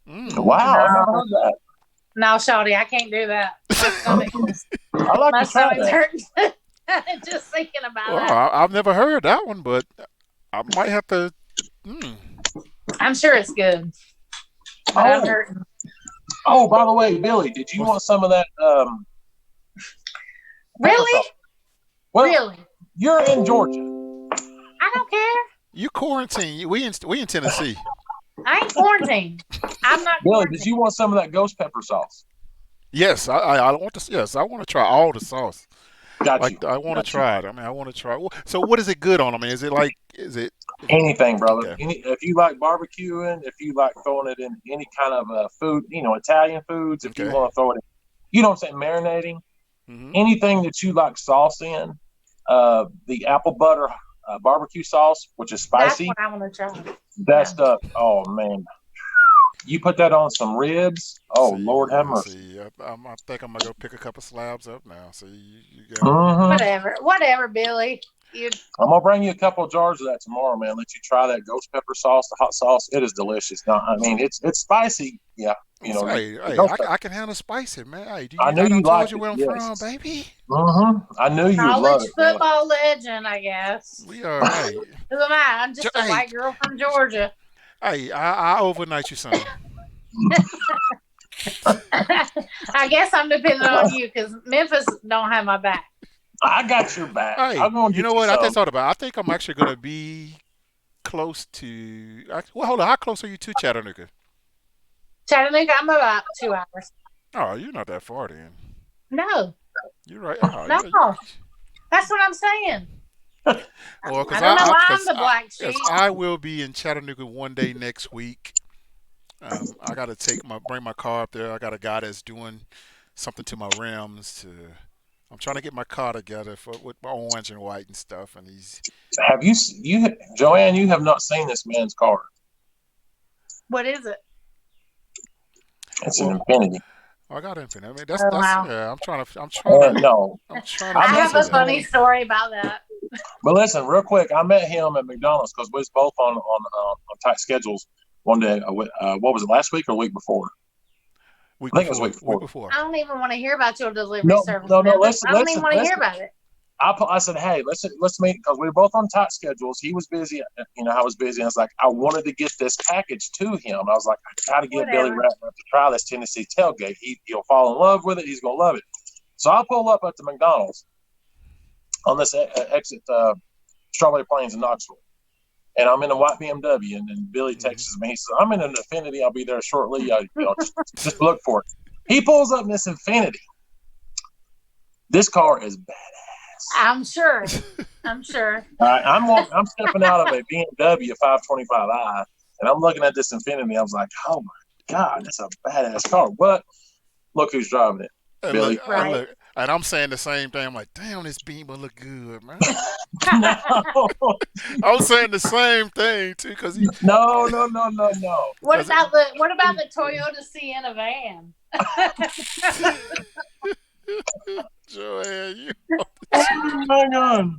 Mm. Wow, I've never no, heard that. no, Shawty, I can't do that. I like My to try stomach's that. hurting just thinking about Well, that. I've never heard that one, but I might have to. Mm. I'm sure it's good, but I'm hurting. Oh, by the way, Billy, did you want some of that? Really? Well, Really? you're in Georgia. I don't care. You quarantine. We in Tennessee. I ain't quarantined. I'm not Billy, quarantined. did you want some of that ghost pepper sauce? Yes, I want to. Yes, I want to try all the sauce. Got Like you. I want to Got you. try it. I mean, I want to try. So what is it good on? I mean, is it like? Anything, brother. Okay? If you like barbecuing, if you like throwing it in any kind of food, Italian foods, if you Okay. want to throw it in, you know what I'm saying, marinating, Mm-hmm. anything that you like sauce in, the apple butter barbecue sauce, which is That's spicy, what I want to try. that stuff, oh, man. You put that on some ribs, oh, Lord have mercy. I think I'm gonna go pick a couple slabs up now. So you got. Mm-hmm. Whatever, Billy. I'm gonna bring you a couple of jars of that tomorrow, man. Let you try that ghost pepper sauce, the hot sauce. It is delicious. Now, I mean, it's spicy. Yeah, Hey, ghost pepper. I can handle spicy, man. Hey, I knew I you done told liked you it. where I'm from, Yes. baby. I knew you would love College it. Man. football legend, I guess. We are. Hey, Who am I? I'm just a Hey. white girl from Georgia. hey, I overnight you some. I guess I'm depending on you because Memphis don't have my back. I got your back. Hey, I'm gonna you get know you what? I some. just thought about it. I think I'm actually gonna be close to. Well, hold on. How close are you to Chattanooga? Chattanooga, I'm about 2 hours. Oh, you're not that far then. No, You're right. Oh, no, that's what I'm saying. Well, because I don't know why I'm the black sheep. I will be in Chattanooga one day next week. I got to bring my car up there. I got a guy that's doing something to my rims. I'm trying to get my car together with my orange and white and stuff. And Have you, Joanne? You have not seen this man's car. What is it? It's an Infinity. I got Infinite. I mean, Oh that's wow. yeah. I'm No, trying to I I met have see a this that. funny man. story about that. But listen, real quick, I met him at McDonald's because we was both on tight schedules one day. What was it, last week or week before? Week I think it was before, week week before. before. I don't even want to hear about your delivery No, service, no, no. man. Listen, I don't even listen, want to hear listen. about it. I said, hey, let's meet because we were both on tight schedules. He was busy, I was busy. I was like, I wanted to get this package to him. I was like, I got to get Billy Whatever. Ratner to try this Tennessee tailgate. He'll fall in love with it. He's gonna love it. So I pull up at the McDonald's on this exit Strawberry Plains in Knoxville, and I'm in a white BMW. And then Billy Hmm. texts me. He says, I'm in an Infinity. I'll be there shortly. Just look for it. He pulls up in this Infinity. This car is bad. I'm sure. I'm sure. I'm stepping out of a BMW 525i, and I'm looking at this Infinity. I was like, oh my god, that's a badass car. But look who's driving it, And look, Billy. and Right. look, and I'm saying the same thing. I'm like, damn, this Beamer look good, man. No, I'm saying the same thing too, no, no, no, no, no. cause What about the Toyota Sienna van? Joanne, you. Oh my god.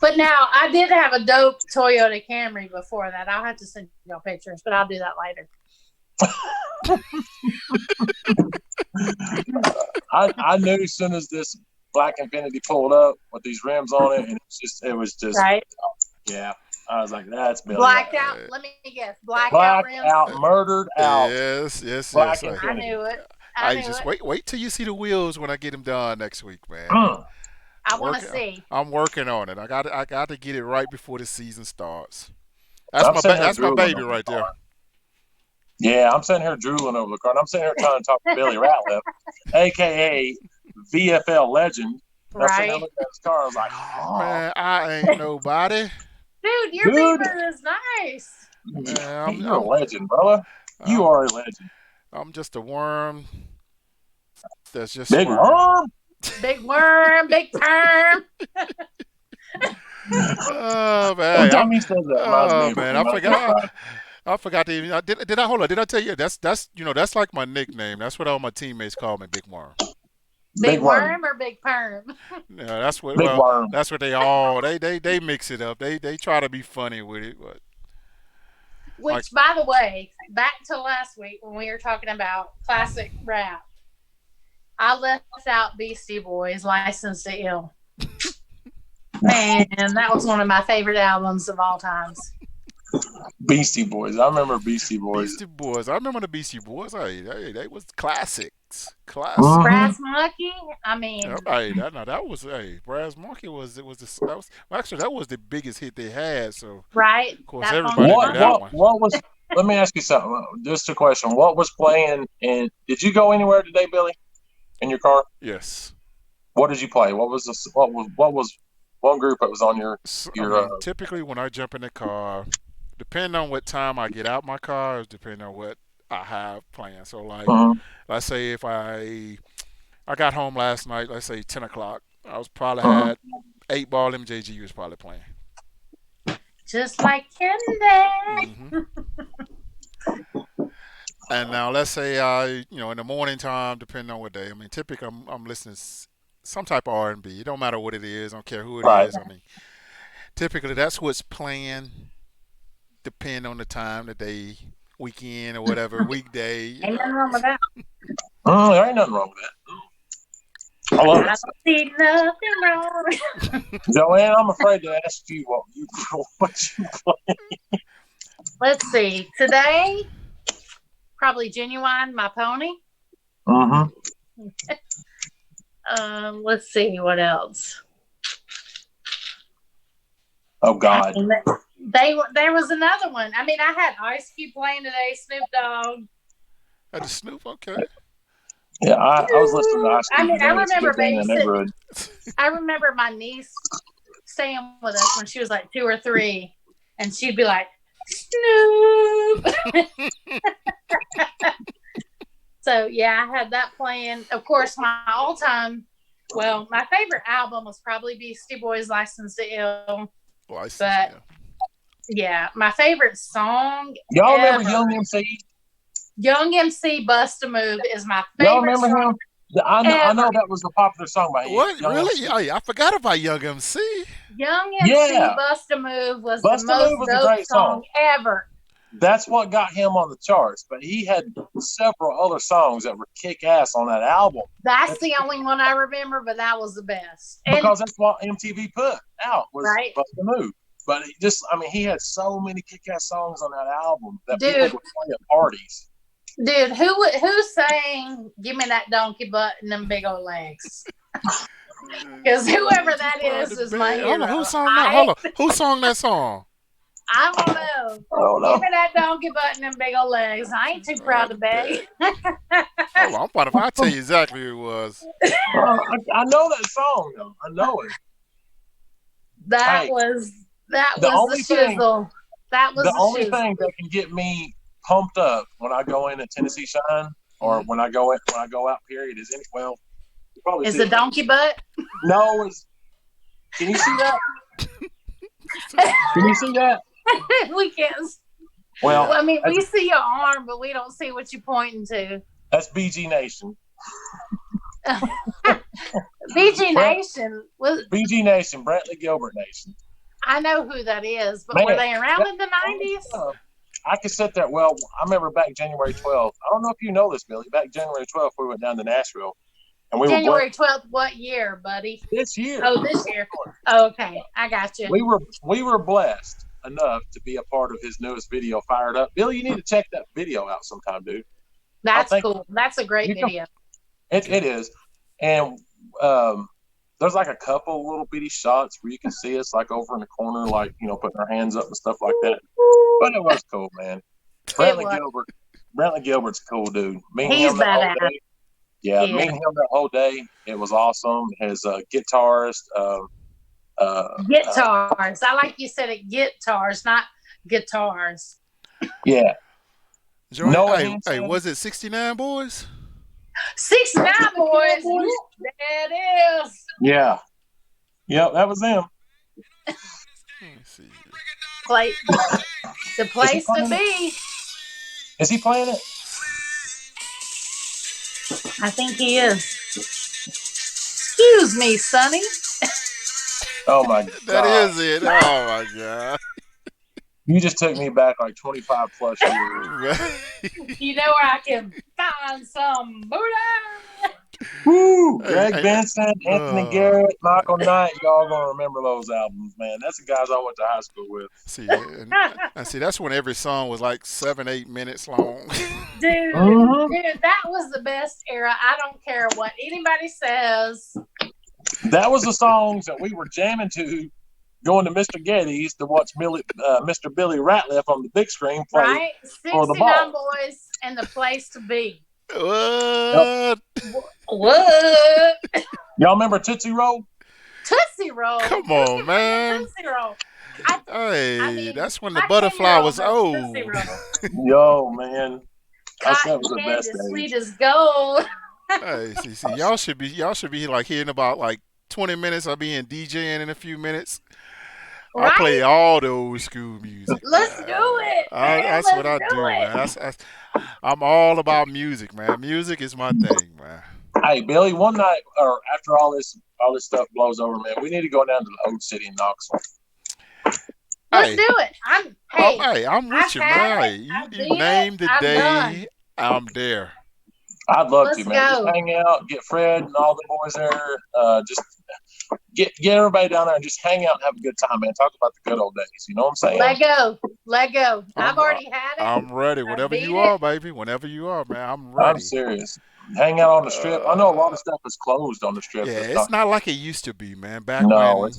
But now I did have a dope Toyota Camry before that. I'll have to send y'all pictures, but I'll do that later. I knew as soon as this black Infinity pulled up with these rims on it, and it was just, Right? yeah. I was like, that's Billy. Blacked out. Uh, Let me guess. Blackout Blacked rims. out, murdered out, yes, yes, black yes. I Infinity. knew it. I I knew just it. wait till you see the wheels when I get them done next week, man. Mm. I I'm want to working. see. I'm working on it. I got to get it right before the season starts. That's I'm sitting here that's my drooling baby over the right there. car. Yeah, I'm sitting here drooling over the car. And I'm sitting here trying to talk to Billy Ratliff, aka VFL legend. And I'm sitting there Right? looking at his car. I was like, oh, Man, I ain't nobody. Dude, your dude, Beamer is nice. Man, you're a legend, brother. You I'm are a legend. I'm just a worm that's just Big squirming. worm. Big worm, big perm. Oh man, Every time he says that, it reminds me oh of man, reminds me of Friday. I forgot to even. Did I hold on? Did I tell you that's that's like my nickname. That's what all my teammates call me, Big Worm. Big Big worm. worm or big perm? Yeah, that's what. Big Well, worm. that's what they all they mix it up. They try to be funny with it, but like Which, by the way, back to last week when we were talking about classic rap, I left out Beastie Boys, License to Ill. Man, that was one of my favorite albums of all times. Beastie Boys. I remember Beastie Boys. Beastie Boys. I remember the Beastie Boys. Hey, they was classics. Classic. Mm-hmm. Brass Monkey, I Yep, mean, hey, that was Brass Monkey was that was well, actually that was the biggest hit they had. So right? of course That everybody funky knew What that monkey. what one. what was? Let me ask you something. Just a question. What was playing? And did you go anywhere today, Billy? In your car? Yes. What did you play? What was this? What was one group that was on your So, I your? mean, typically when I jump in the car, depending on what time I get out my car, is depending on what I have planned. So like, Mhm. let's say if I got home last night, let's say 10 o'clock, I was probably Mhm. had 8 ball MJG was probably playing. Just like candy. Hmm. And now let's say in the morning time, depending on what day. I mean, typically I'm listening some type of R&B. It don't matter what it is. I don't care who it Right. is. I mean, typically that's what's playing. Depend on the time, the day, weekend or whatever, weekday. You Ain't nothing know. wrong with that. There ain't nothing wrong with that. I love I it. don't see nothing wrong. Joanne, I'm afraid to ask you what you play. Let's see. Today, probably Genuine, My Pony. Mm-hmm. Let's see what else. Oh God. There was another one. I mean, I had Ice Cube playing today, Snoop Dogg. At the Snoop, okay. Yeah, I was listening to Ice I Cube mean, I today at remember the day in the babysitting. neighborhood. I remember my niece staying with us when she was like 2 or 3, and she'd be like, Snoop. So yeah, I had that playing. Of course, my all-time, well, my favorite album was probably Beastie Boys' "License to Ill," License, but yeah. yeah, my favorite song Y'all remember ever. Young MC? Young MC Bust a Move is my Y'all favorite remember song him? I know ever. that was a popular song by What? Young Really? MC. Hey, I forgot about Young MC. Young MC Yeah, Bust a Move was the Bust a most Move was a dope great song. song ever. That's what got him on the charts. But he had several other songs that were kick ass on that album. That's the only one I remember, but that was the best. Because that's what MTV put out was Right. Bust a Move. But he had so many kick-ass songs on that album that Dude. people would play at parties. Dude, who sang "Give Me That Donkey Butt and Them Big Old Legs"? Because whoever that is my hero. Hold on, who sung that? Hold on, who sung that song? I don't know. I don't know. Give me that donkey butt and them big old legs. I ain't too proud to beg. Hold on, I'll tell you exactly who it was. I know that song though. I know it. That was the shizzle. That was the only shizzle. thing that can get me pumped up when I go in at Tennessee Shine or when I go out. Period is is the donkey butt? No, can you see that? Can you see that? We can't. Well, I mean, we see your arm, but we don't see what you're pointing to. That's BG Nation. BG Nation was BG Nation, Brantley Gilbert Nation. I know who that is, but were they around in the 90s? I could sit there. Well, I remember back January 12th. I don't know if you know this, Billy. Back January 12th, we went down to Nashville. And we January 12th, what year, buddy? This year. Oh, this year. Okay, I got you. We were blessed enough to be a part of his newest video, Fired Up. Billy, you need to check that video out sometime, dude. That's cool. That's a great video. It is. And there's like a couple little bitty shots where you can see us like over in the corner, like, putting our hands up and stuff like that. But it was cool, man. Brantley Gilbert's a cool dude. He's badass. Yeah, meeting him that whole day, it was awesome. His guitarist. Guitars. I like you said it, guitars, not guitars. Yeah. Hey, was it 69 Boys? 69 Boys. That is. Yeah. Yep, that was them. Let me see. The place to be. Is he playing it? I think he is. Excuse me, Sonny. Oh my God. That is it. Oh my God. You just took me back like 25 plus years. You know where I can find some Buddha? Woo! Greg Benson, Anthony Garrett, Michael Knight. Y'all gonna remember those albums, man. That's the guys I went to high school with. See, that's when every song was like 7-8 minutes long. Dude, that was the best era. I don't care what anybody says. That was the songs that we were jamming to, going to Mr. Getty's to watch Mr. Billy Ratliff on the big screen play. Right? 69 Boys and the place to be. What? What? Y'all remember Tootsie Roll? Tootsie Roll. Come on, man. Tootsie Roll. That's when the butterfly was old. Yo, man. That was the best age. Sweet as gold. Hey, see, y'all should be like hearing about like 20 minutes. I'll be in DJing in a few minutes. Right? I play all the old school music. Let's do it. That's what I do, man. I'm all about music, man. Music is my thing, man. Hey, Billy, one night or after all this stuff blows over, man, we need to go down to the Old City in Knoxville. Let's do it. I'm with you, man. Hey, you name the day, I'm there. I'd love to, man. Just hang out, get Fred and all the boys there. Just get everybody down there and just hang out and have a good time, man. Talk about the good old days. You know what I'm saying? Let go. I've already had it. I'm ready. Whatever you are, baby. Whenever you are, man. I'm ready. I'm serious. Hang out on the strip. I know a lot of stuff is closed on the strip. Yeah, it's not like it used to be, man. Back when,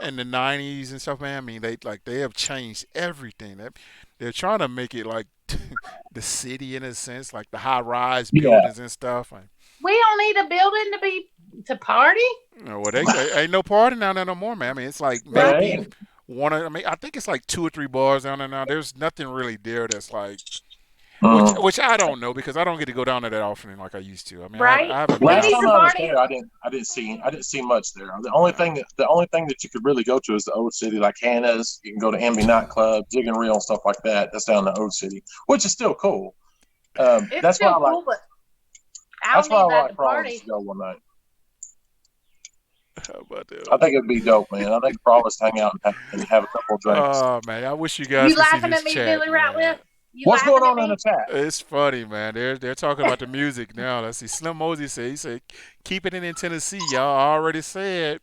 in the 90s and stuff, man. I mean, they have changed everything. They're trying to make it like the city in a sense, like the high-rise buildings and stuff. We don't need a building to party. Well, they ain't no party down there no more, man. I mean, it's like maybe I think it's like 2 or 3 bars down there now. There's nothing really there that's like, which I don't know because I don't get to go down there that often like I used to. I mean, right? Last time I was there, I didn't see much there. The only thing that you could really go to is the Old City, like Hannah's. You can go to Ambi nightclub, Jig and Reel, and stuff like that. That's down in the Old City, which is still cool. It's That's why still I like. cool, but I That's don't why I need that like to Providence party. to go one night. How about that? I think it'd be dope, man. I think Providence hang out and have a couple of drinks. Oh man, I wish you guys You could see laughing this at me, chat, Billy man. Ratliff? You What's going laughing at on in the me? chat? It's funny, man. They're talking about the music now. Let's see. Slim Mosey said keep it in Tennessee. Y'all already said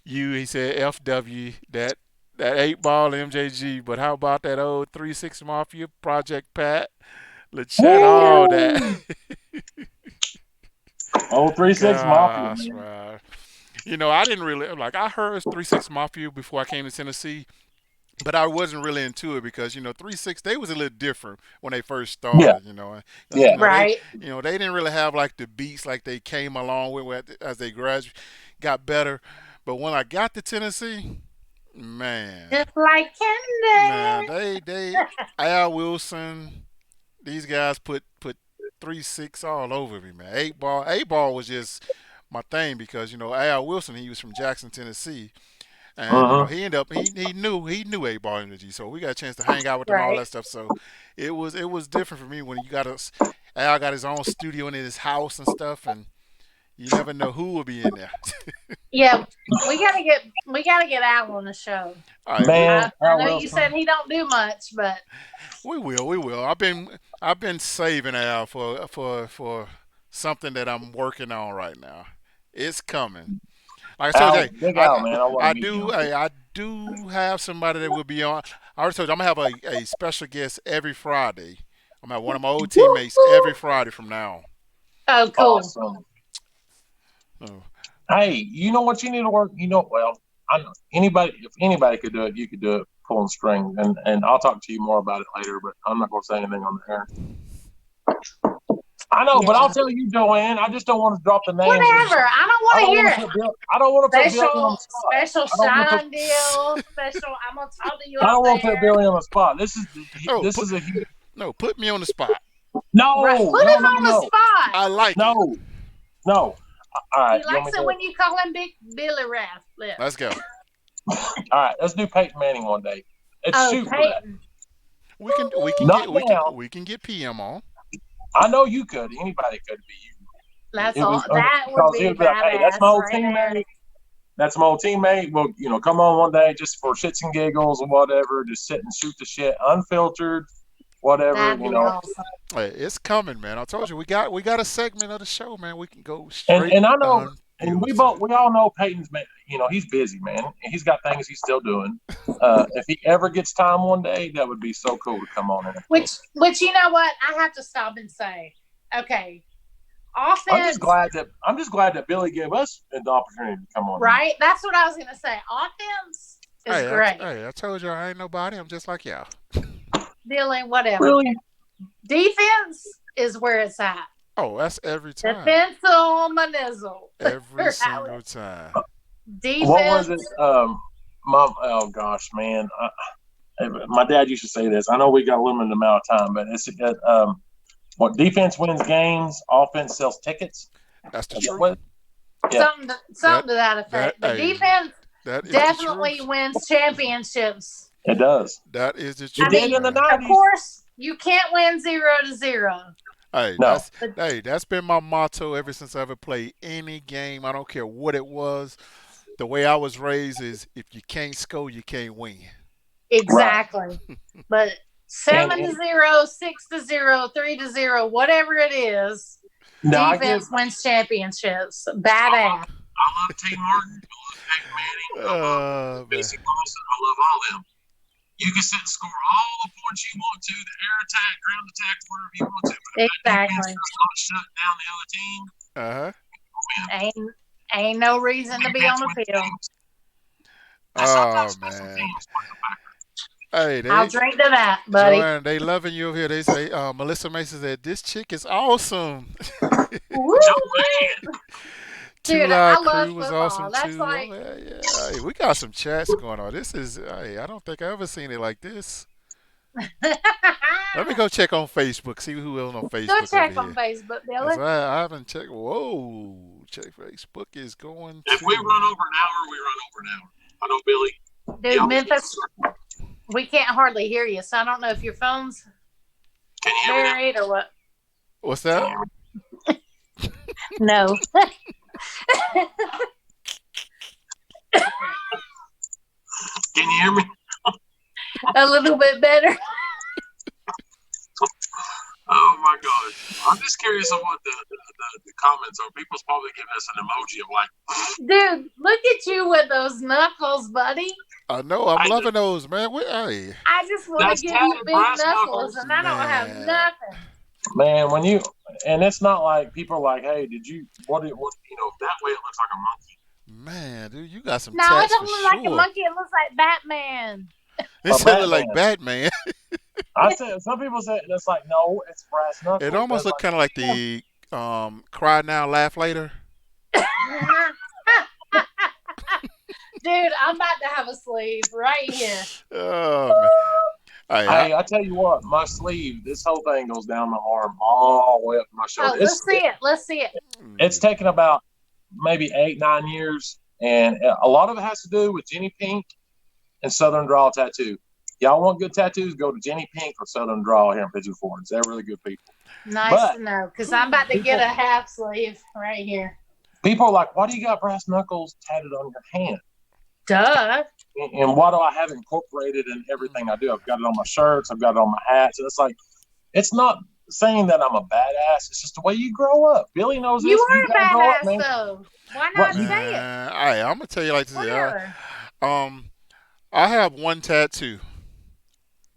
he said FW that 8 ball MJG, but how about that old 3-6 Mafia Project Pat? Chat all that. Woo! Oh, 3-6 Mafia, Gosh, man. man. I didn't really like. I heard 3-6 Mafia before I came to Tennessee, but I wasn't really into it because 3-6 they was a little different when they first Yeah, started. Because yeah. Right. they didn't really have like the beats like they came along as they got better. But when I got to Tennessee, man, Just like man, candy. they Al Wilson, these guys put 3-6 all over me, man. 8 ball was just my thing because Al Wilson he was from Jackson, Tennessee, and Uh-huh. he ended up he knew 8 ball energy, so we got a chance to hang out with them all Right. that stuff. So it was different for me when Al got his own studio in his house and stuff, and you never know who will be in there. Yeah, we gotta get Al on the show. All right, Man, I Al know you said Wilson. he don't do much, but we will. I've been saving Al for something that I'm working on right now. It's coming. Like I told you, Al, hey, Big I, Al, man. I want to I meet do him. I do have somebody that will be on. I already told you I'm gonna have a special guest every Friday. I'm gonna have one of my old teammates every Friday from now oh, cool. Awesome. on. Oh, Hey, you know what you need to work? Well, I know anybody. If anybody could do it, you could do it. Pulling string, and I'll talk to you more about it later. But I'm not going to say anything on the air. I know, but I'll Yeah. tell you, Joanne. I just don't want to drop the names. Whatever. I don't I want to don't hear want to it. put Bill. I don't want to put Billy on the Special, spot. special I don't want to put. shine deal. Special. I'm gonna talk to you I off don't want to put there. Billy on the spot. This is no, this is a huge. no, put me on the spot. Right. No, Put no, him no, on the no, spot. I like it. no, no. All right, He you want likes me it to? when you call him Big Billy Ratliff. Let's go. All right, let's do Peyton Manning one day. Let's Oh, shoot for that. Peyton. Not now. we can get PM on. I know you could. Anybody could be you. That's It all. was That would because he be would be like, "Hey, that's badass my old right there. teammate. That's my old teammate. Well, come on one day just for shits and giggles or whatever. Just sit and shoot the shit, unfiltered, whatever. That'd be awesome. Hey, it's coming, man. I told you we got a segment of the show, man. We can go And straight I know, and unfiltered. we all know Peyton's man. He's busy, man. He's got things he's still doing. If he ever gets time one day, that would be so cool to come on in. Which you know what? I have to stop and say, okay, offense. I'm just glad that Billy gave us the opportunity to come on. Right? That's what I was gonna say. Offense is Hey, great. I told you I ain't nobody. I'm just like y'all. Dealing whatever. Really? Defense is where it's at. Oh, that's every time. Defense on my nizzle. Every single time. Defense. What was it? Oh gosh, man. My dad used to say this. I know we got a limited amount of time, but it's what defense wins games, offense sells tickets. That's the Is that truth. what? Yeah. Something to that effect. The hey, defense that is definitely the truth. wins championships. It does. That is the It truth. did in the man. 90s. Of course, you can't win 0-0. Hey, No. that's been my motto ever since I ever played any game. I don't care what it was. The way I was raised is if you can't score, you can't win. Exactly. But And 7-0, 6-0, 3-0, whatever it is, no, I defense wins championships. Badass. love T. Martin. I love Peyton Manning. I love Man. Basic Lawson. I love all them. You can sit and score all the points you want to, the air attack, ground attack, whatever you want to. But if that defense Exactly. does not shut down the other team, Uh-huh. win. Ain't no reason to be on the field. And Oh sometimes special man. teams play a factor. Hey, I'll drink to that, buddy. Joanne, they loving you over here. They say Melissa Mason said this chick is awesome. Woo! Two Dude, Live I love Crew was football. awesome That's too. like, Oh, yeah. Hey, we got some chats going on. This is I don't think I ever seen it like this. Let me go check on Facebook. See who else on Facebook go check over on here. Facebook, 'Cause Billy. I haven't checked. Whoa, check Facebook is going If we to. run over an hour, we run over an hour. I know Billy. Dude, Memphis, we can't hardly hear you, so I don't know if your phone's Can you hear me now? buried or what. What's that? No. Can you hear me? A little bit better. Oh my god! I'm just curious on what the comments are. People's probably giving us an emoji of like, Dude, look at you with those knuckles, buddy. I know. I'm I, loving those, man. Hey, I just want to that's give you tatted big brass knuckles, knuckles. and I don't have man. nothing. Man, when you and it's not like people are like, hey, did you what you know that way it looks like a monkey. Man, dude, you got some No, it tats don't for look like a sure. monkey. It looks like Batman. It A should look like Batman. Batman. I said some people say that's like no, it's brass It knuckles. almost That's looked like kind of like yeah. the cry now, laugh later. Dude, I'm about to have a sleeve right here. Oh man, hey, Hey, I tell you what, my sleeve, this whole thing goes down my arm all the way up to my shoulder. Oh, let's see it. Let's see it. It's taken about maybe 8, 9 years, and a lot of it has to do with Jenny Pink and Southern Draw Tattoo. Y'all want good tattoos? Go to Jenny Pink or Southern Draw here in Pigeon Forge. They're really good people. Nice But to know, because I'm about to get a half sleeve right here. people are like, why do you got brass knuckles tatted on your hand? Duh. And why do I have it incorporated in everything I do? I've got it on my shirts. I've got it on my hats. And it's like, it's not saying that I'm a badass. It's just the way you grow up. Billy knows You this. You are a got to grow up, badass, man. though. Why What not you say it? man, hey, I'm gonna tell you like this. Whatever. Um, I have one tattoo.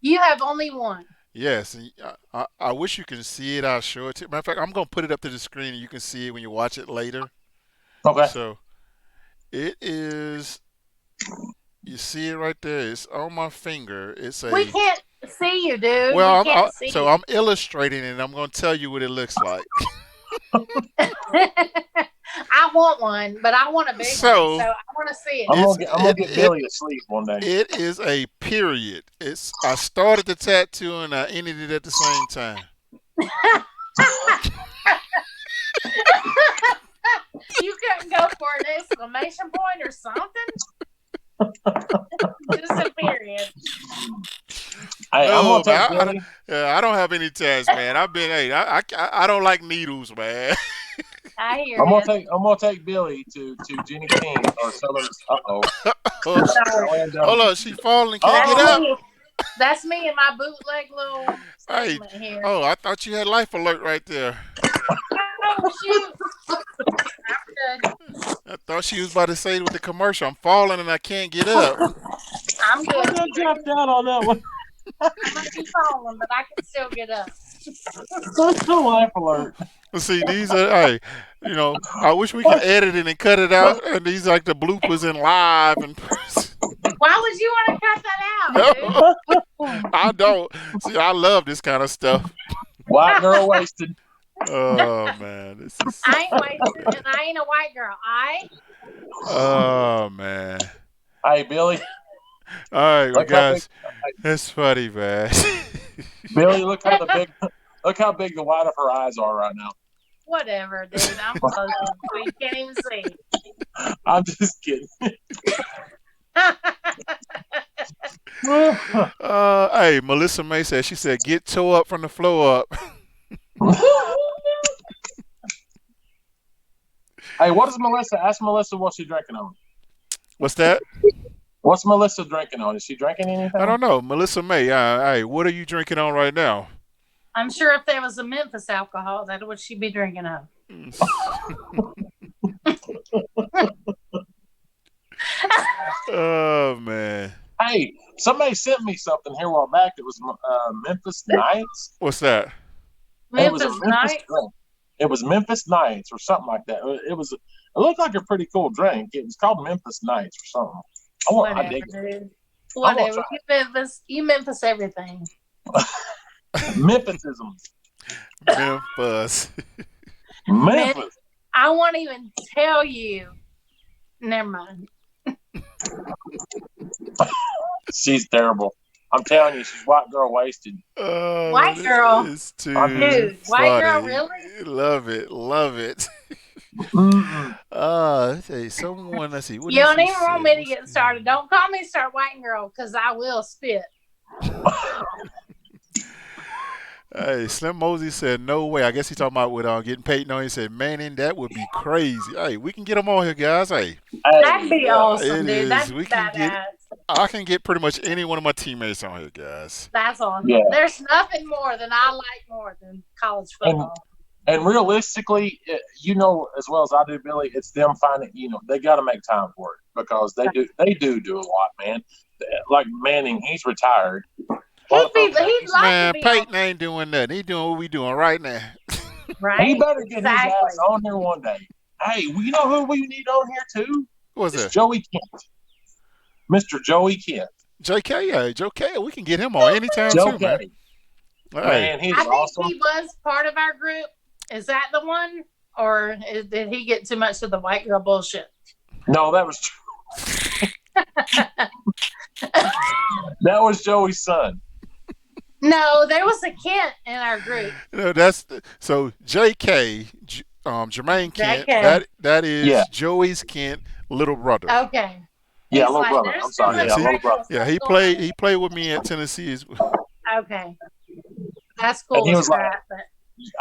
You have only one. Yes, and I wish you could see it. I'll show it to you. Matter of fact, I'm gonna put it up to the screen and you can see it when you watch it later. Okay. So it is. You see it right there. It's on my finger. It's We a. can't see you, dude. We Well, can't see so you. I'm illustrating it. And I'm gonna tell you what it looks like. I want one, but I want a big one, so So I want to see it. I'm gonna get Billy a sleeve one day. it is a period. It's I started the tattoo and I ended it at the same time. You couldn't go for an exclamation point or something? Just a period. Hey, I'm No, gonna take man, Billy. I don't have any tats, man. I've been, hey, I don't like needles, man. I hear you. I'm gonna take Billy to Jenny King or Southern. Hold Sorry. on, she falling, can't That's get up. me. That's me in my bootleg little Hey, segment here. oh, I thought you had life alert right there. Oh, shoot. I'm good. I thought she was about to say with the commercial, I'm falling and I can't get up. I'm good. I dropped out on that one. I might be falling, but I can still get up. Life alert. See, these are, hey, I wish we could edit it and cut it out. And these are like the bloopers in live and Why would you want to cut that out, dude? no, I don't. See, I love this kind of stuff. White girl wasted. Oh man, this is. I ain't wasted, and I ain't a white girl. Oh man. Hey, Billy. All right, well, Look how big. guys, that's funny, man. Billy, look how big the white of her eyes are right now. Whatever, dude. I'm close. So you can't even see. I'm just kidding. Hey, Melissa May said she said get toe up from the floor up. Hey, what is Melissa? Ask Melissa what she's drinking on. What's that? What's Melissa drinking on? Is she drinking I anything? don't know, Melissa May. Hey, what are you drinking on right now? I'm sure if there was a Memphis alcohol, that's what she'd be drinking of. Oh man. Hey, somebody sent me something here a while back. It was Memphis Nights. What's that? It was a Memphis Memphis night. drink. It was Memphis Nights or something like that. It looked like a pretty cool drink. It was called Memphis Nights or something. I Whatever, dig it. dude. Whatever. You Memphis everything. Memphisism. Memphis. Memphis. I won't even tell you. Never mind. She's terrible. I'm telling you, she's white girl wasted. Oh, White girl. This is too Dude, white girl, funny. really? Love it, love it. Mm-mm. Let's see, someone. Let's see. What You did don't she even want say? me to get started. Don't call me start white girl because I will spit. Hey, Slim Mosey said no way. I guess he talking about with getting Peyton on. He said, "Man, that would be crazy." Hey, we can get them on here, guys. Hey, That'd Hey, be yeah. awesome, it dude. is. That'd We be can get. badass. I can get pretty much any one of my teammates on here, guys. That's awesome. Yeah. There's nothing more than I like more than college And football. and realistically, you know as well as I do, Billy, it's them finding. They got to make time for it because they do a lot, man. Like Manning, he's retired. A lot of folks have He'd like to Man, be on, Peyton ain't doing nothing. He doing what we doing right now. He right? better get his Exactly. ass on here one day. Hey, well, you know who we need on here too? What's It's that? Joey Kent, Mr. Joey Kent. JK, hey, JK, we can get him on anytime Joe too, man. K. Hey, Man, he's I think awesome. he was part of our group. Is that the one? Or did he get too much of the white girl bullshit? No, that was that was Joey's son. No, there was a Kent in our group. So JK, Jermaine Kent. JK. That is Yeah. Joey's Kent little brother. Okay. Yeah, He's little like, brother. there's I'm too sorry. much Yeah, Yes, little white brother. girl Yeah, stuff he going played. He played with me at Tennessee. on. Okay. That's And cool he as was like, crap. But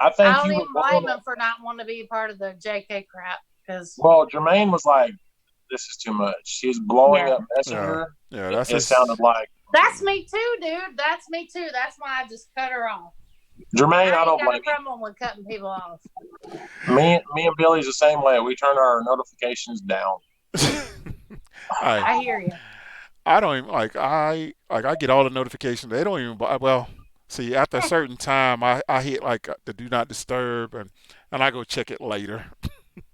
I I think don't you even would blame want him it. for not wanting to be part of the JK crap. Because, Well, Jermaine was like, this is too much. He's blowing yeah. up Yeah, Messenger. yeah, It, that's it his. sounded like That's me too, dude. That's me too. That's why I just cut her off. Jermaine. I I ain't don't got a blame problem with cutting people off. you. Me and Billy's the same way. We turn our notifications down. I I hear you. I don't even I get all the notifications. They don't even. Well, see, after a certain time, I hit like the do not disturb and I go check it later.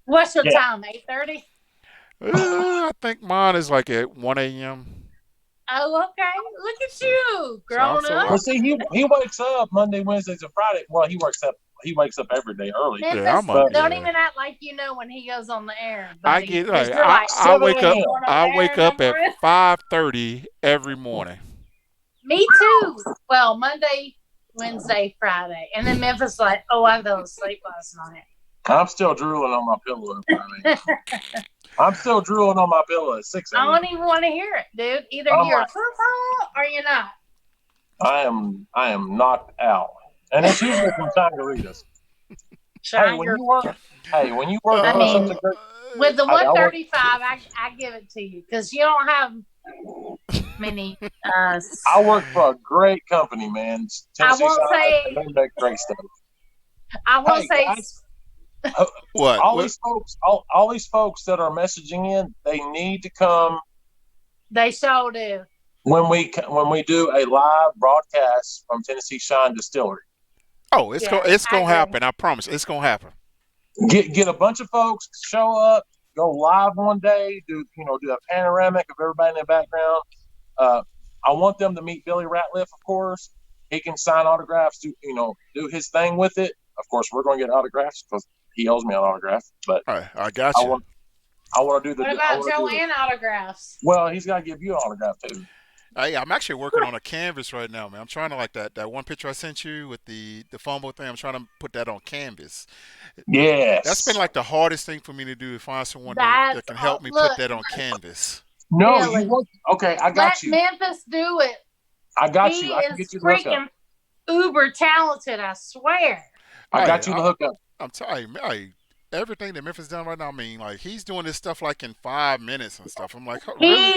What's your Yeah. time? 8:30. I think mine is like at 1 a.m. Oh, okay. Look at So, you, so I'm grown so Well, up. see, he wakes up Monday, Wednesdays, and Friday. Well, he wakes up every day early. yeah, Memphis, I'm up. But don't Yeah, even act like you know when he goes on the air, I buddy. get Because like you're like, I 7 wake up. you a.m. going on I the air wake in the up at morning? 5:30 every morning. Me too. Well, Monday, Wednesday, Friday. And then Memphis like, oh, I fell asleep last night. I'm still drooling on my pillow. I'm still drooling on my pillow at 6 I a.m. don't even want to hear it, dude. Either I'm you're like, or you're not. I am knocked out, and it's usually from Sangaritas. Hey, when Shine your. you work, when you work I for mean, such a great, with the I work, 135, I give it to you because you don't have many. I work for a great company, man. I Tennessee won't Sign, say. they make great stuff. I won't Hey say. guys, uh, What? all What? these folks, all these folks that are messaging in, they need to come They sure do. when we do a live broadcast from Tennessee Shine Distillery. Oh, Yeah, it's I gonna agree. happen. I promise. It's gonna happen. Get a bunch of folks, show up, go live one day, do a panoramic of everybody in the background. Uh, I want them to meet Billy Ratliff, of course. He can sign autographs, do his thing with it. Of course, we're going to get autographs because he owes me an autograph. But All right, I got I you. want I want to do What the I about want to do the, Joanne autographs? well. He's got to give you an autograph too. Hey, I'm actually working on a canvas right now, man. I'm trying to like that one picture I sent you with the fumble thing. I'm trying to put that on canvas. That's been Yes. like the hardest thing for me to do to find someone that That's can help me put look, that on canvas. No, you Billy. want. Okay, I got Let you. Memphis do it. I got He you. I can is get you the hookup. freaking uber talented. I swear. I Hey, got you the hookup. I'm telling you, hey, everything that Memphis done right now. I mean, like he's doing this stuff like in 5 minutes and stuff. I'm like, oh, really?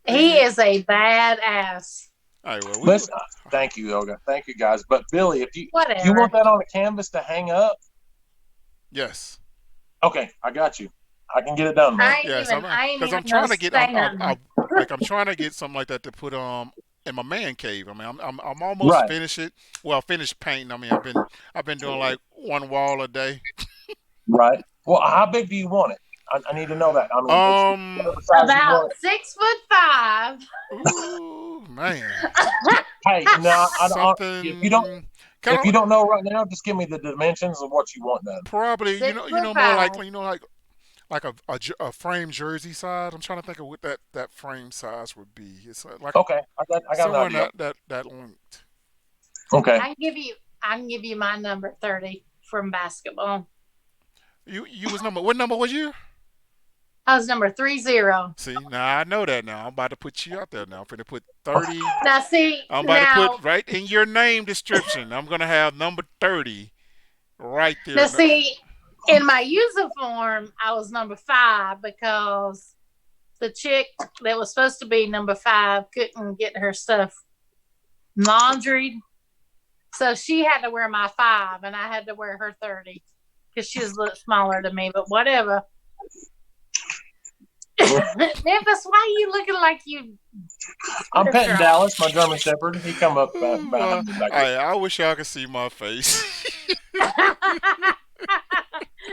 He is a badass. All right, well, Listen, thank you, Olga. Thank you, guys. But Billy, if you Whatever. want that on a canvas to hang up, yes. okay, I got you. I can get it done, man. Yes, I ain't because even I'm trying gonna to get say nothing. I'm trying to get something like that to put in my man cave. I mean, I'm almost Right, finished it. Well, finished painting. I mean, I've been doing like one wall a day. right. Well, how big do you want it? I need to know that. I mean, it's Um, whatever size you About want 6'5". ooh, man, it. Hey, no, I don't. something kind If of you don't know right now, just give me the dimensions of what you want done. probably Six you foot know more like five. like a frame jersey size. I'm trying to think of what that frame size would be. It's like Okay, I got an somewhere in idea. that length. Okay, I can give you my number 30 from basketball. You was number what number was you? I was number 30. See, now I know that now. I'm about to put you out there now. I'm going to put 30. Now, see, I'm about to put now, right in your name description. I'm going to have number 30 right now, there. see, in my uniform, I was number 5 because the chick that was supposed to be number 5 couldn't get her stuff laundried. So she had to wear my 5, and I had to wear her 30 because she was a little smaller than me, but whatever. Memphis, why are you looking like you? I'm petting Dallas, my German Shepherd. He come up behind me back there. I wish y'all could see my face.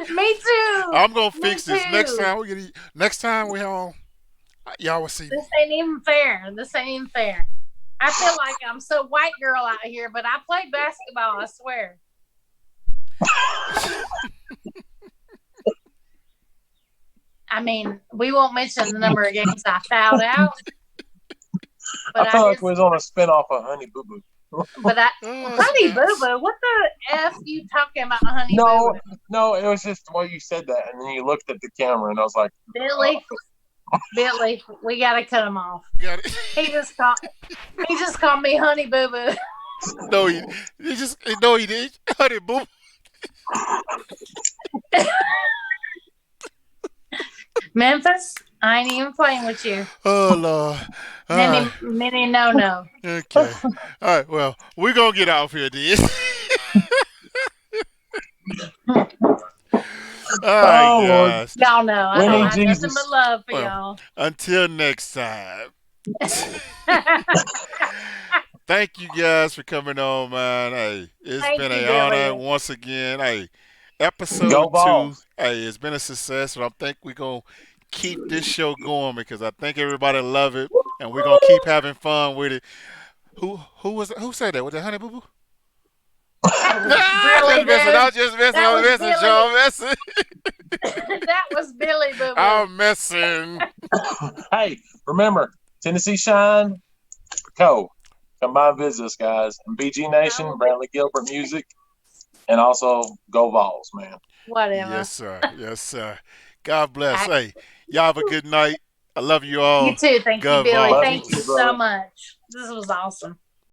Me too. I'm gonna Me fix this next too. time we get. Next time we all, y'all will see me. This ain't even fair. This ain't even fair. I feel like I'm so white girl out here, but I played basketball, I swear. I mean, we won't mention the number of games I fouled out, but I feel I like did. we was on a spinoff of Honey Boo Boo. But Oh, Honey Boo snaps. Boo, what the f you talking about, Honey Boo No, Boo? no, it was just the way you said that, and then you looked at the camera, and I was like, Billy, Billy, we gotta cut him off. Got it. He just called. He just called me Honey Boo Boo. No, he just no, he did. Honey, boom. Memphis, I ain't even playing with you. Oh Lord. All Many, right. many, no. Okay. All right. Well, we're gonna get off here, then. All right, oh, Lord. guys. Y'all know I We don't need have nothing but Jesus. love for Well, y'all. until next time. Thank you guys for coming on, man. Hey, it's Thank been you, an honor Billy. once again. Hey, Go episode 2. Vols. Hey, it's been a success, and I think we're gonna keep this show going because I think everybody love it, and we're gonna keep having fun with it. Who was who said that? Was it Honey Boo Boo? That was Just Billy, messing. I dude. was just messing. That I'm was messing, Joe. I'm Billy. messing. That was Billy Boo Boo. I'm messing. Hey, remember, Tennessee Shine Co. Come by and visit us, guys. And BG Nation, Brantley Gilbert Music, and also Go Vols, man. Yes, Whatever. sir. Yes, sir. God bless. I, Hey, y'all have a good night. I love you you all. too. Thank you, God Billy. Love you Thank too, you Vols. so brother. much. This was awesome.